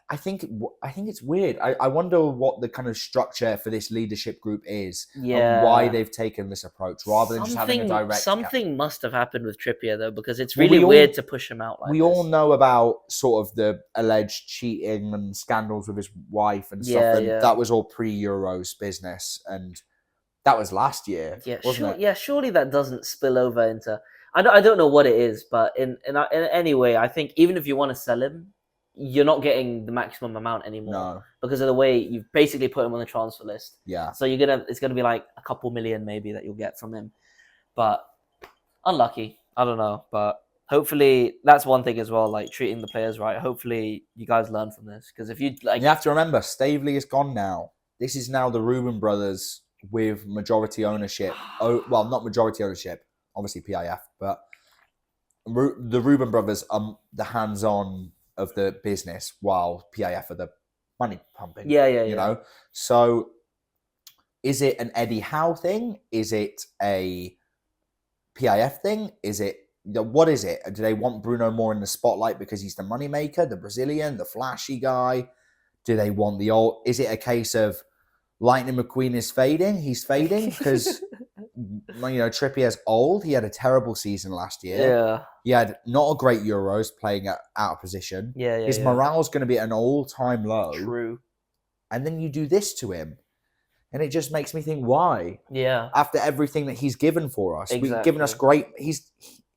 I think it's weird. I wonder what the kind of structure for this leadership group is and why they've taken this approach rather than just having a direct Something must have happened with Trippier, though, because it's really weird to push him out like this. We all know about sort of the alleged cheating and scandals with his wife and stuff. And that was all pre-Euros business. And that was last year, wasn't it? Yeah, surely that doesn't spill over into... I don't know what it is, but in any way, I think even if you want to sell him, you're not getting the maximum amount anymore because of the way you've basically put him on the transfer list. Yeah. So it's gonna be like a couple million maybe that you'll get from him, but unlucky. I don't know, but hopefully that's one thing as well, like treating the players right. Hopefully you guys learn from this, because if you like, you have to remember, Staveley is gone now. This is now the Reuben brothers with majority ownership. Oh, well, not majority ownership, obviously PIF, but the Reuben brothers are the hands-on of the business, while PIF are the money pumping. You know, so is it an Eddie Howe thing? Is it a PIF thing? Is it, what is it? Do they want Bruno more in the spotlight because he's the moneymaker, the Brazilian, the flashy guy? Do they want the old? Is it a case of Lightning McQueen is fading? He's fading because Trippier's old. He had a terrible season last year. Yeah, he had not a great Euros, playing out of position. His morale's going to be at an all-time low. True. And then you do this to him. And it just makes me think, why? Yeah. After everything that he's given for us. Exactly. We've given us great...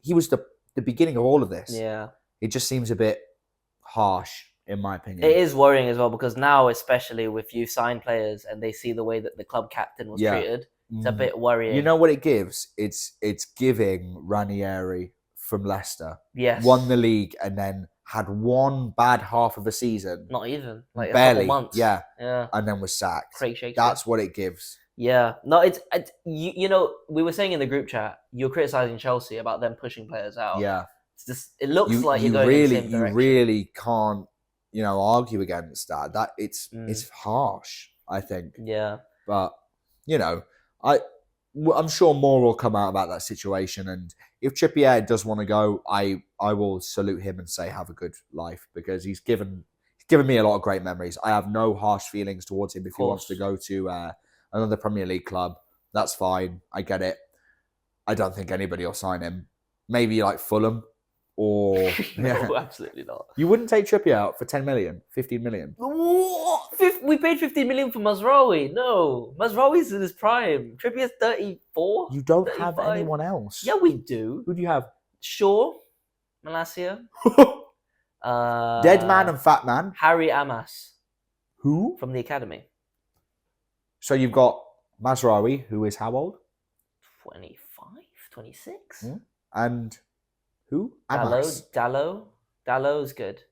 He was the beginning of all of this. Yeah. It just seems a bit harsh, in my opinion. It is worrying as well, because now, especially with you signed players and they see the way that the club captain was treated, it's a bit worrying. You know what it gives? It's giving Ranieri from Leicester. Yes. Won the league and then had one bad half of a season. Not even. Like barely, a couple months. Yeah. Yeah. And then was sacked. Craig Shakespeare. That's what it gives. Yeah. No, it's you know, we were saying in the group chat, you're criticizing Chelsea about them pushing players out. Yeah. It's just, it looks like you're going in the same direction. You really can't, argue against that. That it's harsh, I think. Yeah. But, I'm sure more will come out about that situation. And if Trippier does want to go, I will salute him and say have a good life, because he's given me a lot of great memories. I have no harsh feelings towards him. If he wants to go to another Premier League club, that's fine. I get it. I don't think anybody will sign him. Maybe like Fulham or... No, absolutely not. You wouldn't take Trippier out for 10 million, 15 million? What? We paid 15 million for Mazraoui. No. Mazraoui's in his prime. Trippier's 34? You don't 35? have anyone else. Yeah, we do. Who do you have? Shaw, Malacia. Dead man and fat man. Harry Amas. Who? From the academy. So you've got Mazraoui, who is how old? 25, 26. And who? Amas. Dallow's good.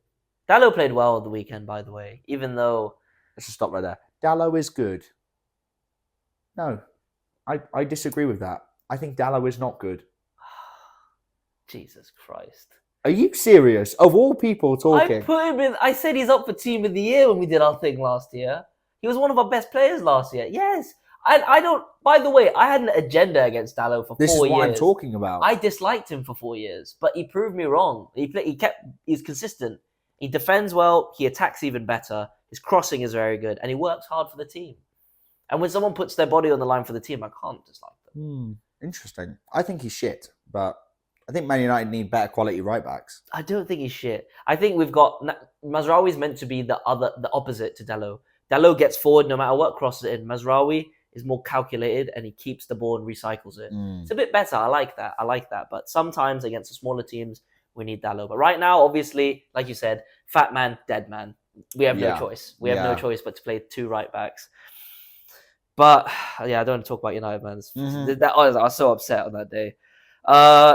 Dallow played well at the weekend, by the way, even though... Let's just stop right there. Dallow is good. No, I disagree with that. I think Dallow is not good. Jesus Christ. Are you serious? Of all people talking... I put him in... I said he's up for Team of the Year when we did our thing last year. He was one of our best players last year. Yes. I don't... By the way, I had an agenda against Dallow for 4 years. This is what I'm talking about. I disliked him for 4 years, but he proved me wrong. He's consistent. He defends well. He attacks even better. His crossing is very good, and he works hard for the team. And when someone puts their body on the line for the team, I can't dislike them. Interesting. I think he's shit, but I think Man United need better quality right backs. I don't think he's shit. I think we've got... Mazraoui is meant to be the opposite to Dallow. Dallow gets forward no matter what crosses it in. Mazraoui is more calculated and he keeps the ball and recycles it. It's a bit better. I like that. But sometimes against the smaller teams, we need Dallow. But right now, obviously, like you said, fat man, dead man. We have no choice. We have no choice but to play 2 right backs. But yeah, I don't want to talk about United, man. I was so upset on that day.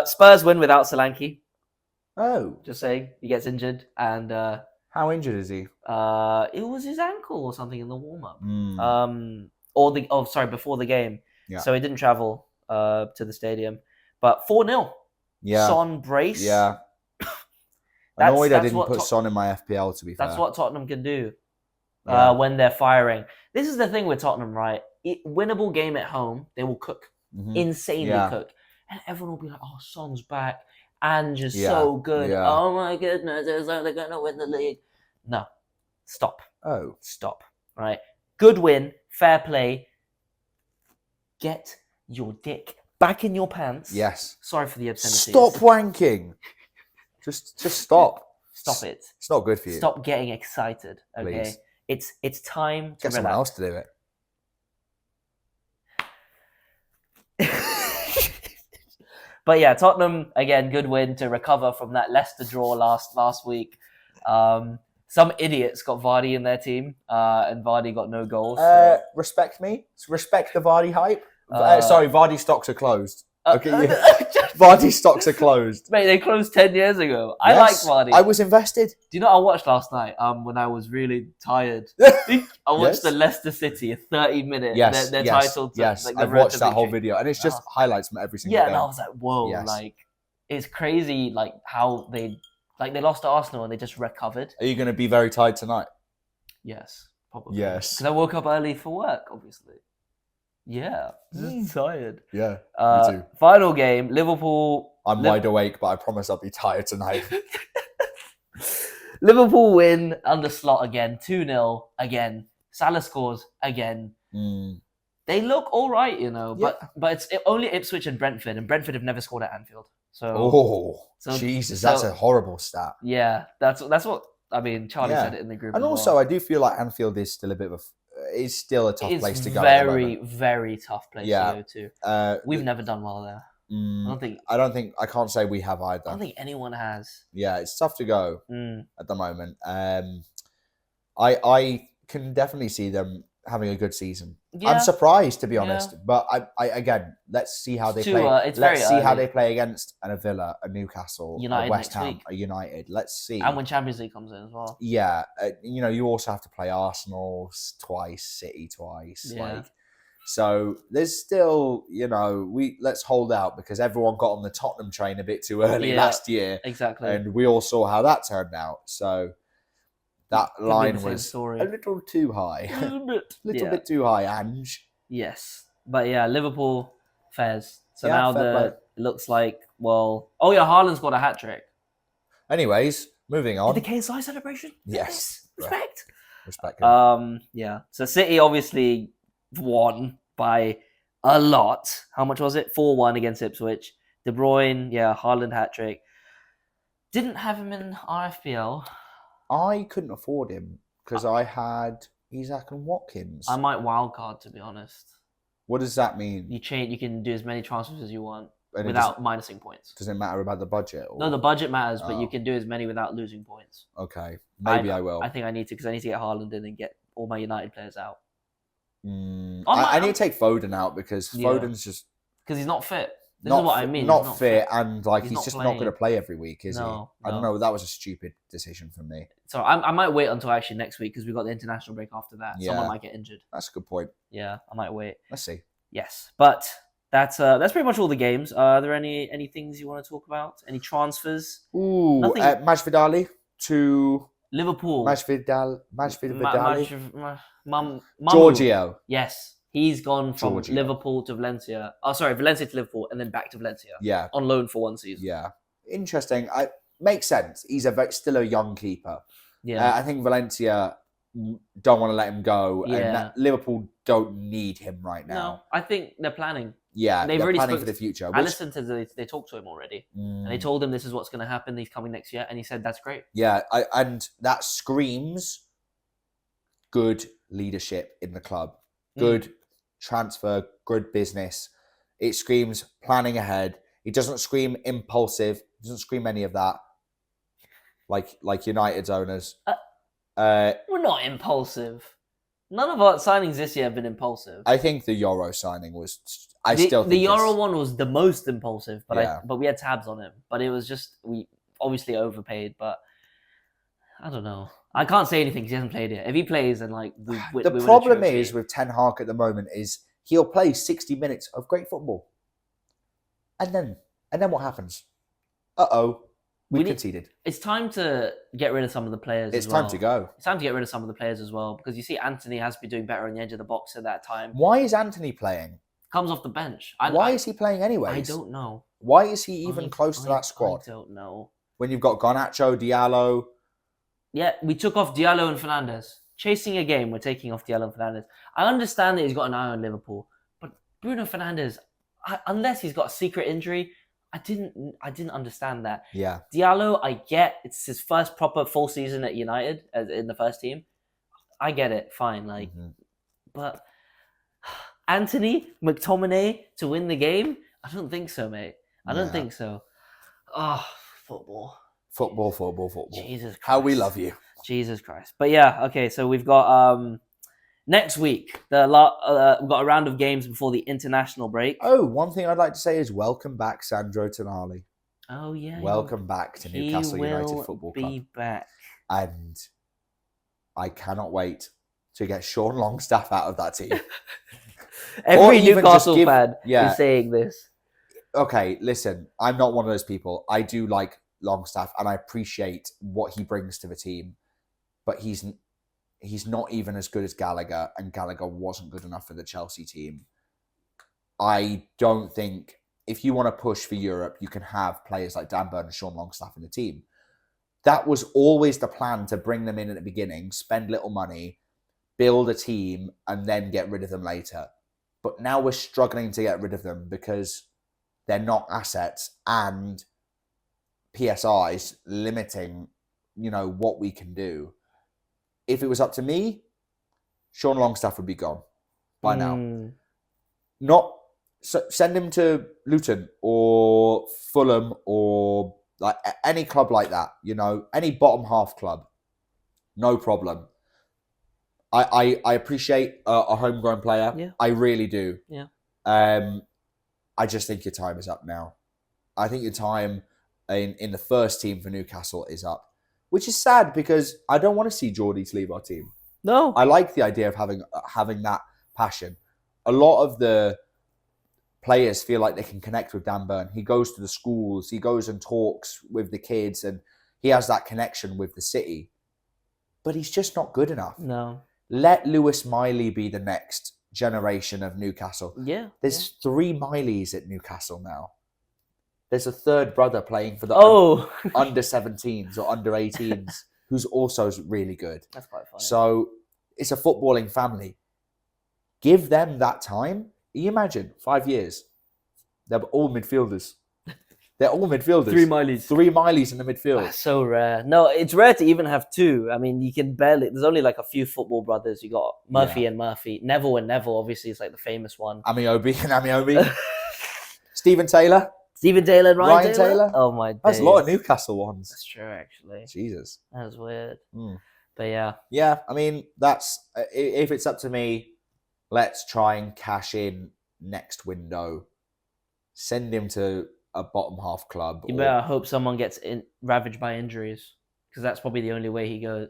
Spurs win without Solanke. Oh. Just saying. He gets injured. And how injured is he? It was his ankle or something in the warm-up. Before the game. Yeah. So he didn't travel to the stadium. But 4-0. Yeah. Son brace. Yeah. Annoyed I didn't put Son in my FPL, to be fair. That's what Tottenham can do when they're firing. This is the thing with Tottenham, right? Winnable game at home, they will cook. Insanely cook. And everyone will be like, oh, Son's back. And just so good. Yeah. Oh my goodness, they're going to win the league. No. Stop. Oh. Stop. Right? Good win. Fair play. Get your dick back in your pants. Yes. Sorry for the obscenities. Stop wanking. Just stop. Stop it. It's not good for you. Stop getting excited. Okay. Please. It's time to get someone else to do it. But yeah, Tottenham, again, good win to recover from that Leicester draw last week. Some idiots got Vardy in their team, and Vardy got no goals. So. Respect me. Respect the Vardy hype. Sorry, Vardy stocks are closed. Okay, Vardy stocks are closed. Mate, they closed 10 years ago. I like Vardy. I was invested. Do you know what I watched last night? When I was really tired. I watched the Leicester City 30-minute their title. Yes, like, I've watched that whole video, and it's just highlights from every single game. And I was like, whoa, like it's crazy, like how they lost to Arsenal and they just recovered. Are you going to be very tired tonight? Yes, probably. Yes, because I woke up early for work, obviously. Yeah, just tired. Yeah, me too. Final game, Liverpool. I'm wide awake, but I promise I'll be tired tonight. Liverpool win under Slot again, 2-0 again. Salah scores again. They look all right, but it's only Ipswich and Brentford have never scored at Anfield. So, Jesus, that's a horrible stat. Yeah, that's what I mean. Charlie said it in the group, and also I do feel like Anfield is still a bit of it's still a tough place to go. Very, very tough place to go to. We've never done well there. I can't say we have either. I don't think anyone has. Yeah, it's tough to go at the moment. I can definitely see them having a good season. Yeah. I'm surprised, to be honest, but I again, let's see how they play. Let's see how they play against a Villa, a Newcastle, United, a West Ham, week. A United. Let's see. And when Champions League comes in as well. Yeah, you also have to play Arsenal twice, City twice. Yeah. So there's still, let's hold out because everyone got on the Tottenham train a bit too early last year. Exactly. And we all saw how that turned out. So that line was a little too high. A little bit too high, Ange. Yes. But yeah, Liverpool fares. So now it looks like, Haaland's got a hat-trick. Anyways, moving on. Did the KSI celebration? Yes. Respect. Respect. Yeah. So City obviously won by a lot. How much was it? 4-1 against Ipswich. De Bruyne, Haaland hat-trick. Didn't have him in RFPL. I couldn't afford him because I had Isak and Watkins. I might wildcard, to be honest. What does that mean? You can do as many transfers as you want without minusing points. Does it matter about the budget? No, the budget matters, but you can do as many without losing points. Okay, maybe I will. I think I need to because I need to get Haaland in and get all my United players out. I need to take Foden out because Foden's just because he's not fit. This is what I mean. Not fit, and he's just not going to play every week, is he? No. I don't know. That was a stupid decision from me. So I might wait until actually next week because we've got the international break after that. Yeah. Someone might get injured. That's a good point. Yeah, I might wait. Let's see. Yes, but that's pretty much all the games. Are there any things you want to talk about? Any transfers? Ooh, Masvidali to Liverpool. Masvidali. Giorgio. Yes. He's gone from Liverpool to Valencia. Valencia to Liverpool and then back to Valencia. Yeah. On loan for one season. Yeah. Interesting. Makes sense. He's still a young keeper. Yeah. I think Valencia don't want to let him go. Yeah. And Liverpool don't need him right now. No, I think they're planning. Yeah, they're planning for the future. I listened to they talked to him already. And they told him this is what's going to happen. He's coming next year. And he said, that's great. Yeah, and that screams good leadership in the club. Good transfer, good business. It screams planning ahead. It doesn't scream impulsive. It doesn't scream any of that. Like United's owners. We're not impulsive. None of our signings this year have been impulsive. I think the Euro signing was. The Euro one was the most impulsive, but we had tabs on him. But it was just we obviously overpaid. But I don't know. I can't say anything because he hasn't played it. If he plays, then the problem is with Ten Hag at the moment is he'll play 60 minutes of great football, and then what happens? We conceded. It's time to get rid of some of the players. It's time to go. It's time to get rid of some of the players as well because you see Anthony has to be doing better on the edge of the box at that time. Why is Anthony playing? Comes off the bench. Why is he playing anyways? I don't know. Why is he even close to that squad? I don't know. When you've got Garnacho, Diallo. Yeah, we took off Diallo and Fernandes. Chasing a game, we're taking off Diallo and Fernandes. I understand that he's got an eye on Liverpool, but Bruno Fernandes, unless he's got a secret injury, I didn't understand that. Yeah. Diallo, I get it's his first proper full season at United in the first team. I get it, fine. But Anthony McTominay to win the game? I don't think so, mate. I don't think so. Oh, football. Football. Jesus Christ. How we love you. Jesus Christ. But yeah, okay, so we've got Next week, we've got a round of games before the international break. Oh, one thing I'd like to say is welcome back, Sandro Tonali. Oh, yeah. Welcome back to Newcastle United Football Club. He will be back. And I cannot wait to get Sean Longstaff out of that team. Every Newcastle fan is saying this. Okay, listen, I'm not one of those people. I do like Longstaff and I appreciate what he brings to the team. But he's not even as good as Gallagher, and Gallagher wasn't good enough for the Chelsea team. I don't think, if you want to push for Europe, you can have players like Dan Burn and Sean Longstaff in the team. That was always the plan, to bring them in at the beginning, spend little money, build a team, and then get rid of them later. But now we're struggling to get rid of them because they're not assets, and PSR is limiting, what we can do. If it was up to me, Sean Longstaff would be gone by now. Send him to Luton or Fulham or like any club like that, any bottom half club. No problem. I appreciate a homegrown player. Yeah. I really do. Yeah. I just think your time is up now. I think your time in the first team for Newcastle is up. Which is sad because I don't want to see Geordie leave our team. No. I like the idea of having that passion. A lot of the players feel like they can connect with Dan Burn. He goes to the schools, he goes and talks with the kids, and he has that connection with the city. But he's just not good enough. No. Let Lewis Miley be the next generation of Newcastle. Yeah. There's 3 Mileys at Newcastle now. There's a third brother playing for the under 17s or under 18s who's also really good. That's quite funny. So it's a footballing family. Give them that time. You imagine 5 years. They're all midfielders. They're all midfielders. 3 Mileys. 3 Mileys in the midfield. That's so rare. No, it's rare to even have 2. I mean, you can barely... There's only like a few football brothers. You got Murphy and Murphy. Neville and Neville, obviously, is like the famous one. Amiobi and Amiobi. Stephen Taylor. Stephen Taylor and Ryan Taylor? Oh, my days. That's a lot of Newcastle ones. That's true, actually. Jesus. That's weird. Mm. But yeah. Yeah, I mean, that's... If it's up to me, let's try and cash in next window. Send him to a bottom half club. You better hope someone gets ravaged by injuries, because that's probably the only way he goes.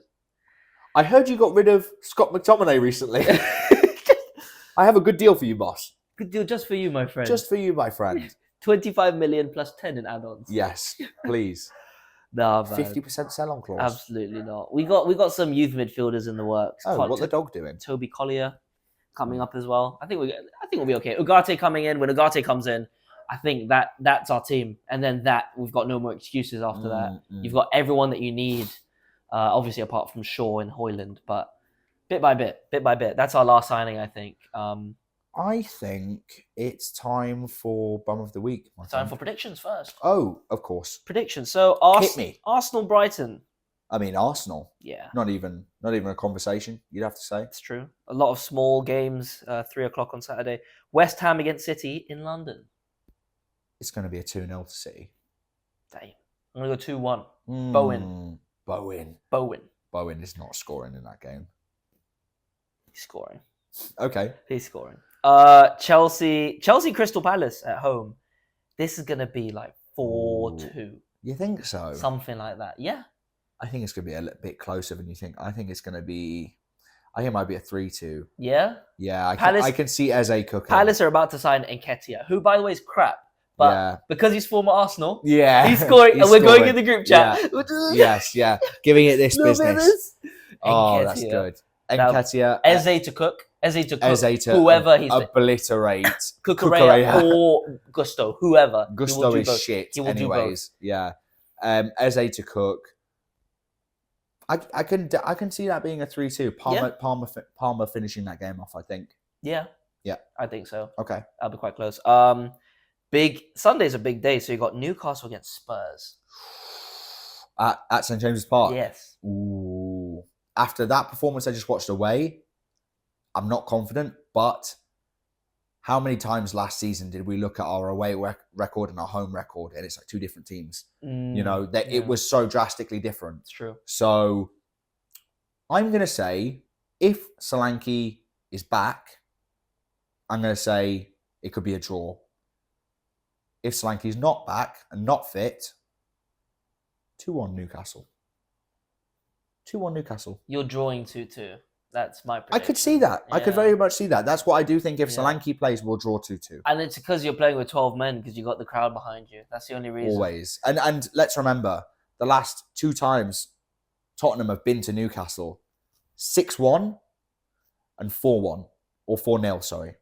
I heard you got rid of Scott McTominay recently. I have a good deal for you, boss. Good deal just for you, my friend. Just for you, my friend. 25 million plus 10 in add-ons. Yes, please. Nah, man. 50% sell-on clause. Absolutely not. We got some youth midfielders in the works. Oh, what the dog doing? Toby Collier coming up as well. I think we'll be okay. Ugarte coming in. When Ugarte comes in, I think that's our team. And then we've got no more excuses after that. You've got everyone that you need, obviously apart from Shaw and Hoyland, but bit by bit. That's our last signing, I think. I think it's time for Bum of the Week. Time for predictions first. Oh, of course. Predictions. So Hit me. Arsenal, Brighton. I mean, Arsenal. Yeah. Not even a conversation, you'd have to say. It's true. A lot of small games, 3:00 on Saturday. West Ham against City in London. It's going to be a 2-0 to City. Damn. I'm going to go 2-1. Bowen is not scoring in that game. He's scoring. Okay. He's scoring. Chelsea Crystal Palace at home. This is going to be like 4-2. You think so? Something like that. Yeah. I think it's going to be a little bit closer than you think. I think it might be a 3-2. Yeah? Yeah, I can see Eze cooking. Palace are about to sign Nketiah, who, by the way, is crap. But because he's former Arsenal, he's scoring, and we're going in the group chat. Yeah. Yes, giving it this business. Oh, that's good. Nketiah. Eze to cook. Whoever he's obliterate. Cucurella or Gusto, whoever. Gusto is shit anyways. Yeah. Eze to cook. I can see that being a 3-2. Palmer finishing that game off, I think. Yeah. Yeah. I think so. Okay. That'll be quite close. Sunday's a big day, so you got Newcastle against Spurs. At St James's Park? Yes. Ooh. After that performance I just watched away, I'm not confident, but how many times last season did we look at our away record and our home record, and it's like 2 different teams? It was so drastically different. It's true. So I'm going to say, if Solanke is back, I'm going to say it could be a draw. If Solanke's not back and not fit, 2-1 Newcastle. 2-1 Newcastle. You're drawing 2-2. That's my prediction. I could see that. Yeah. I could very much see that. That's what I do think. If Solanke plays, we'll draw 2-2. And it's because you're playing with 12 men because you got the crowd behind you. That's the only reason. Always. And let's remember, the last 2 times Tottenham have been to Newcastle, 6-1 and 4-1. Or 4-0, sorry.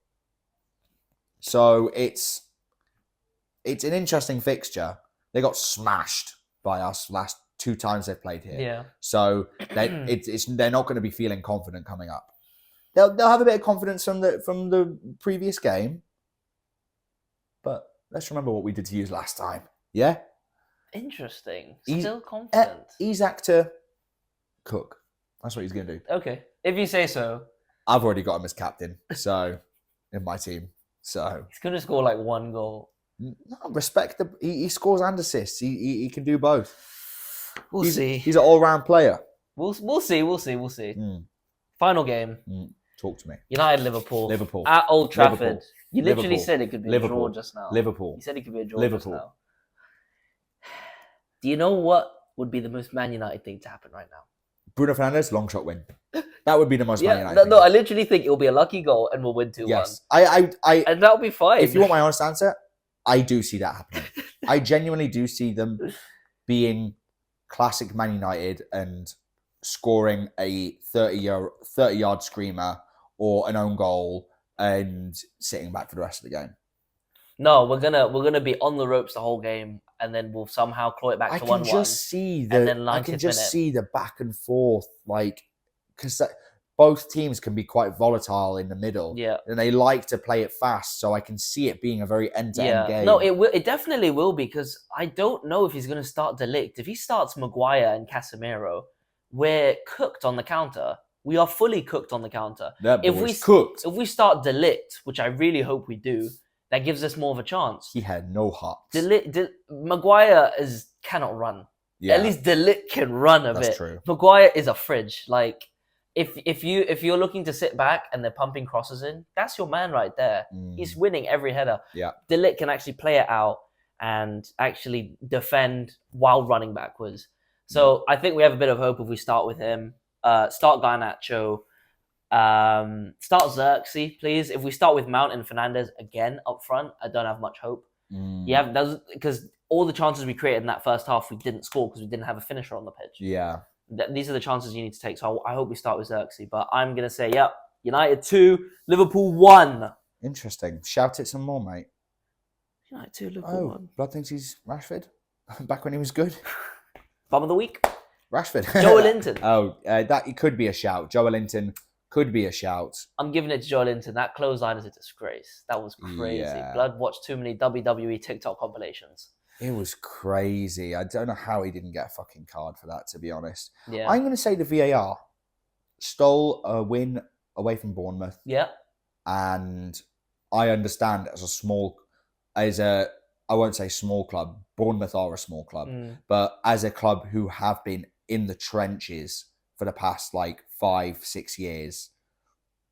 So it's an interesting fixture. They got smashed by us last 2 times they've played here. Yeah. So they're not going to be feeling confident coming up. They'll have a bit of confidence from the previous game. But let's remember what we did to you last time. Yeah? Interesting. Still confident. Isak to Cook. That's what he's going to do. Okay. If you say so. I've already got him as captain. So, in my team. So he's going to score like 1 goal. No, respect he scores and assists. He can do both. We'll see. He's an all-round player. We'll see. Mm. Final game. Talk to me. Liverpool. At Old Trafford. Liverpool. You literally said it could be a draw just now. Liverpool. You said it could be a draw just now. Do you know what would be the most Man United thing to happen right now? Bruno Fernandes, long shot win. That would be the most Man United thing. No, I literally think it'll be a lucky goal and we'll win 2-1. Yes. And that'll be fine. If you want my honest answer, I do see that happening. I genuinely do see them being classic Man United and scoring a 30-yard screamer or an own goal and sitting back for the rest of the game. No, we're gonna be on the ropes the whole game, and then we'll somehow claw it back to 1-1. I can just see the back and forth, like, because both teams can be quite volatile in the middle. Yeah. And they like to play it fast, so I can see it being a very end-to-end game. No, it definitely will be, because I don't know if he's going to start De Ligt. If he starts Maguire and Casemiro, we're cooked on the counter. We are fully cooked on the counter. If we start De Ligt, which I really hope we do, that gives us more of a chance. He had no heart. Maguire cannot run. Yeah. At least De Ligt can run a bit. That's true. Maguire is a fridge. Like, if you're looking to sit back and they're pumping crosses in, that's your man right there. He's winning every header. Yeah. De Ligt can actually play it out and actually defend while running backwards. So I think we have a bit of hope if we start with him. Start Garnacho. Start Xerxes, please. If we start with Mount and Fernandes again up front, I don't have much hope. Because all the chances we created in that first half, we didn't score because we didn't have a finisher on the pitch. Yeah. These are the chances you need to take. So I hope we start with Xerxes. But I'm going to say, United 2, Liverpool 1. Interesting. Shout it some more, mate. United 2, Liverpool 1. Blood thinks he's Rashford. Back when he was good. Bum of the week. Rashford. Joelinton. That could be a shout. Joelinton could be a shout. I'm giving it to Joelinton. That clothesline is a disgrace. That was crazy. Yeah. Blood watched too many WWE TikTok compilations. It was crazy. I don't know how he didn't get a fucking card for that, to be honest. Yeah. I'm going to say the VAR stole a win away from Bournemouth. Yeah. And I understand I won't say small club. Bournemouth are a small club. But as a club who have been in the trenches for the past 5-6 years,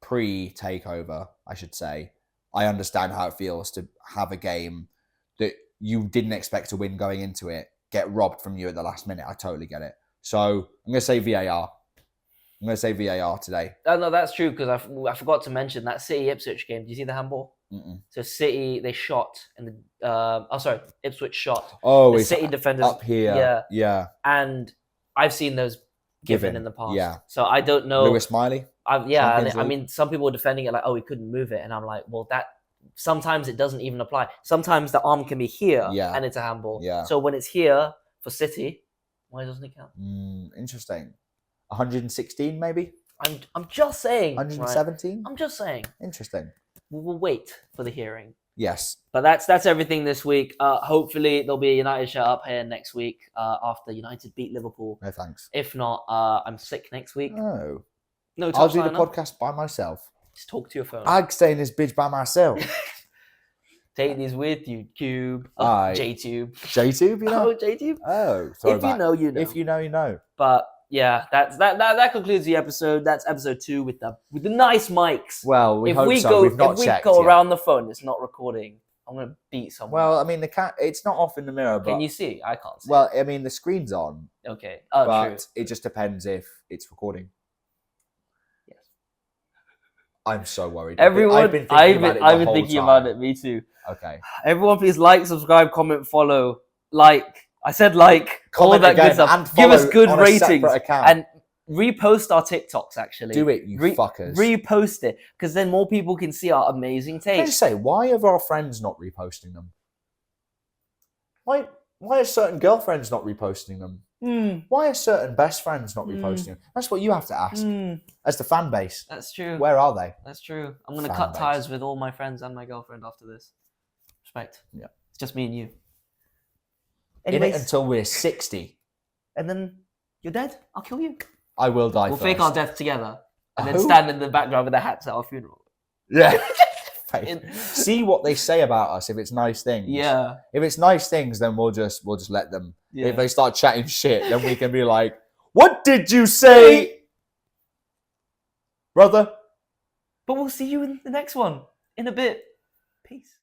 pre-takeover, I should say, I understand how it feels to have a game that you didn't expect to win going into it, get robbed from you at the last minute. I totally get it. So I'm going to say VAR. I'm going to say VAR today. No, that's true, because I forgot to mention that City-Ipswich game. Do you see the handball? Mm-mm. So City, they shot, and Ipswich shot. Oh, the it's City defenders up here. Yeah. And I've seen those given in the past. Yeah. So I don't know. Lewis Smiley. I mean, some people were defending it like, he couldn't move it, and I'm like, well, that sometimes it doesn't even apply. Sometimes the arm can be here, and it's a handball. Yeah. So when it's here for City, why doesn't it count? Interesting. 116 maybe. I'm just saying. 117. Right? I'm just saying. Interesting. We'll wait for the hearing. Yes. But that's everything this week. Hopefully there'll be a United shout up here next week after United beat Liverpool. No thanks. If not, I'm sick next week. No. Touch I'll do the lineup. podcast by myself. Just talk to your phone. I'd stay in this bitch by myself. Take these with you, Cube. Aye. JTube. JTube, you know? Oh, JTube. Oh, sorry. If you know, you know. If you know, you know. But yeah, that concludes the episode. That's episode 2 with the nice mics. Well, we hope so. We've not checked. If we go around the phone, it's not recording. I'm gonna beat someone. Well, I mean, it's not off in the mirror, but can you see? I can't see. Well, I mean, the screen's on. Okay. But true. It just depends if it's recording. Yes. I'm so worried. Everyone, I've been thinking about it. Me too. Okay. Everyone, please like, subscribe, comment, follow. I said like. Comment all that again good stuff. and give us good on a ratings account. and repost our TikToks. Actually, do it, you fuckers. Repost it because then more people can see our amazing Can I takes. just say, why are our friends not reposting them? Why are certain girlfriends not reposting them? Why are certain best friends not reposting them? That's what you have to ask. As the fan base. That's true. Where are they? That's true. I'm gonna cut ties with all my friends and my girlfriend after this. Respect. Yeah. It's just me and you. Anyways, in it until we're 60. And then you're dead. I'll kill you. I will die We'll first. fake our death together. And then stand in the background with the hats at our funeral. Yeah. See what they say about us if it's nice things. Yeah. If it's nice things, then we'll just let them. Yeah. If they start chatting shit, then we can be like, "What did you say, brother?" But we'll see you in the next one in a bit. Peace.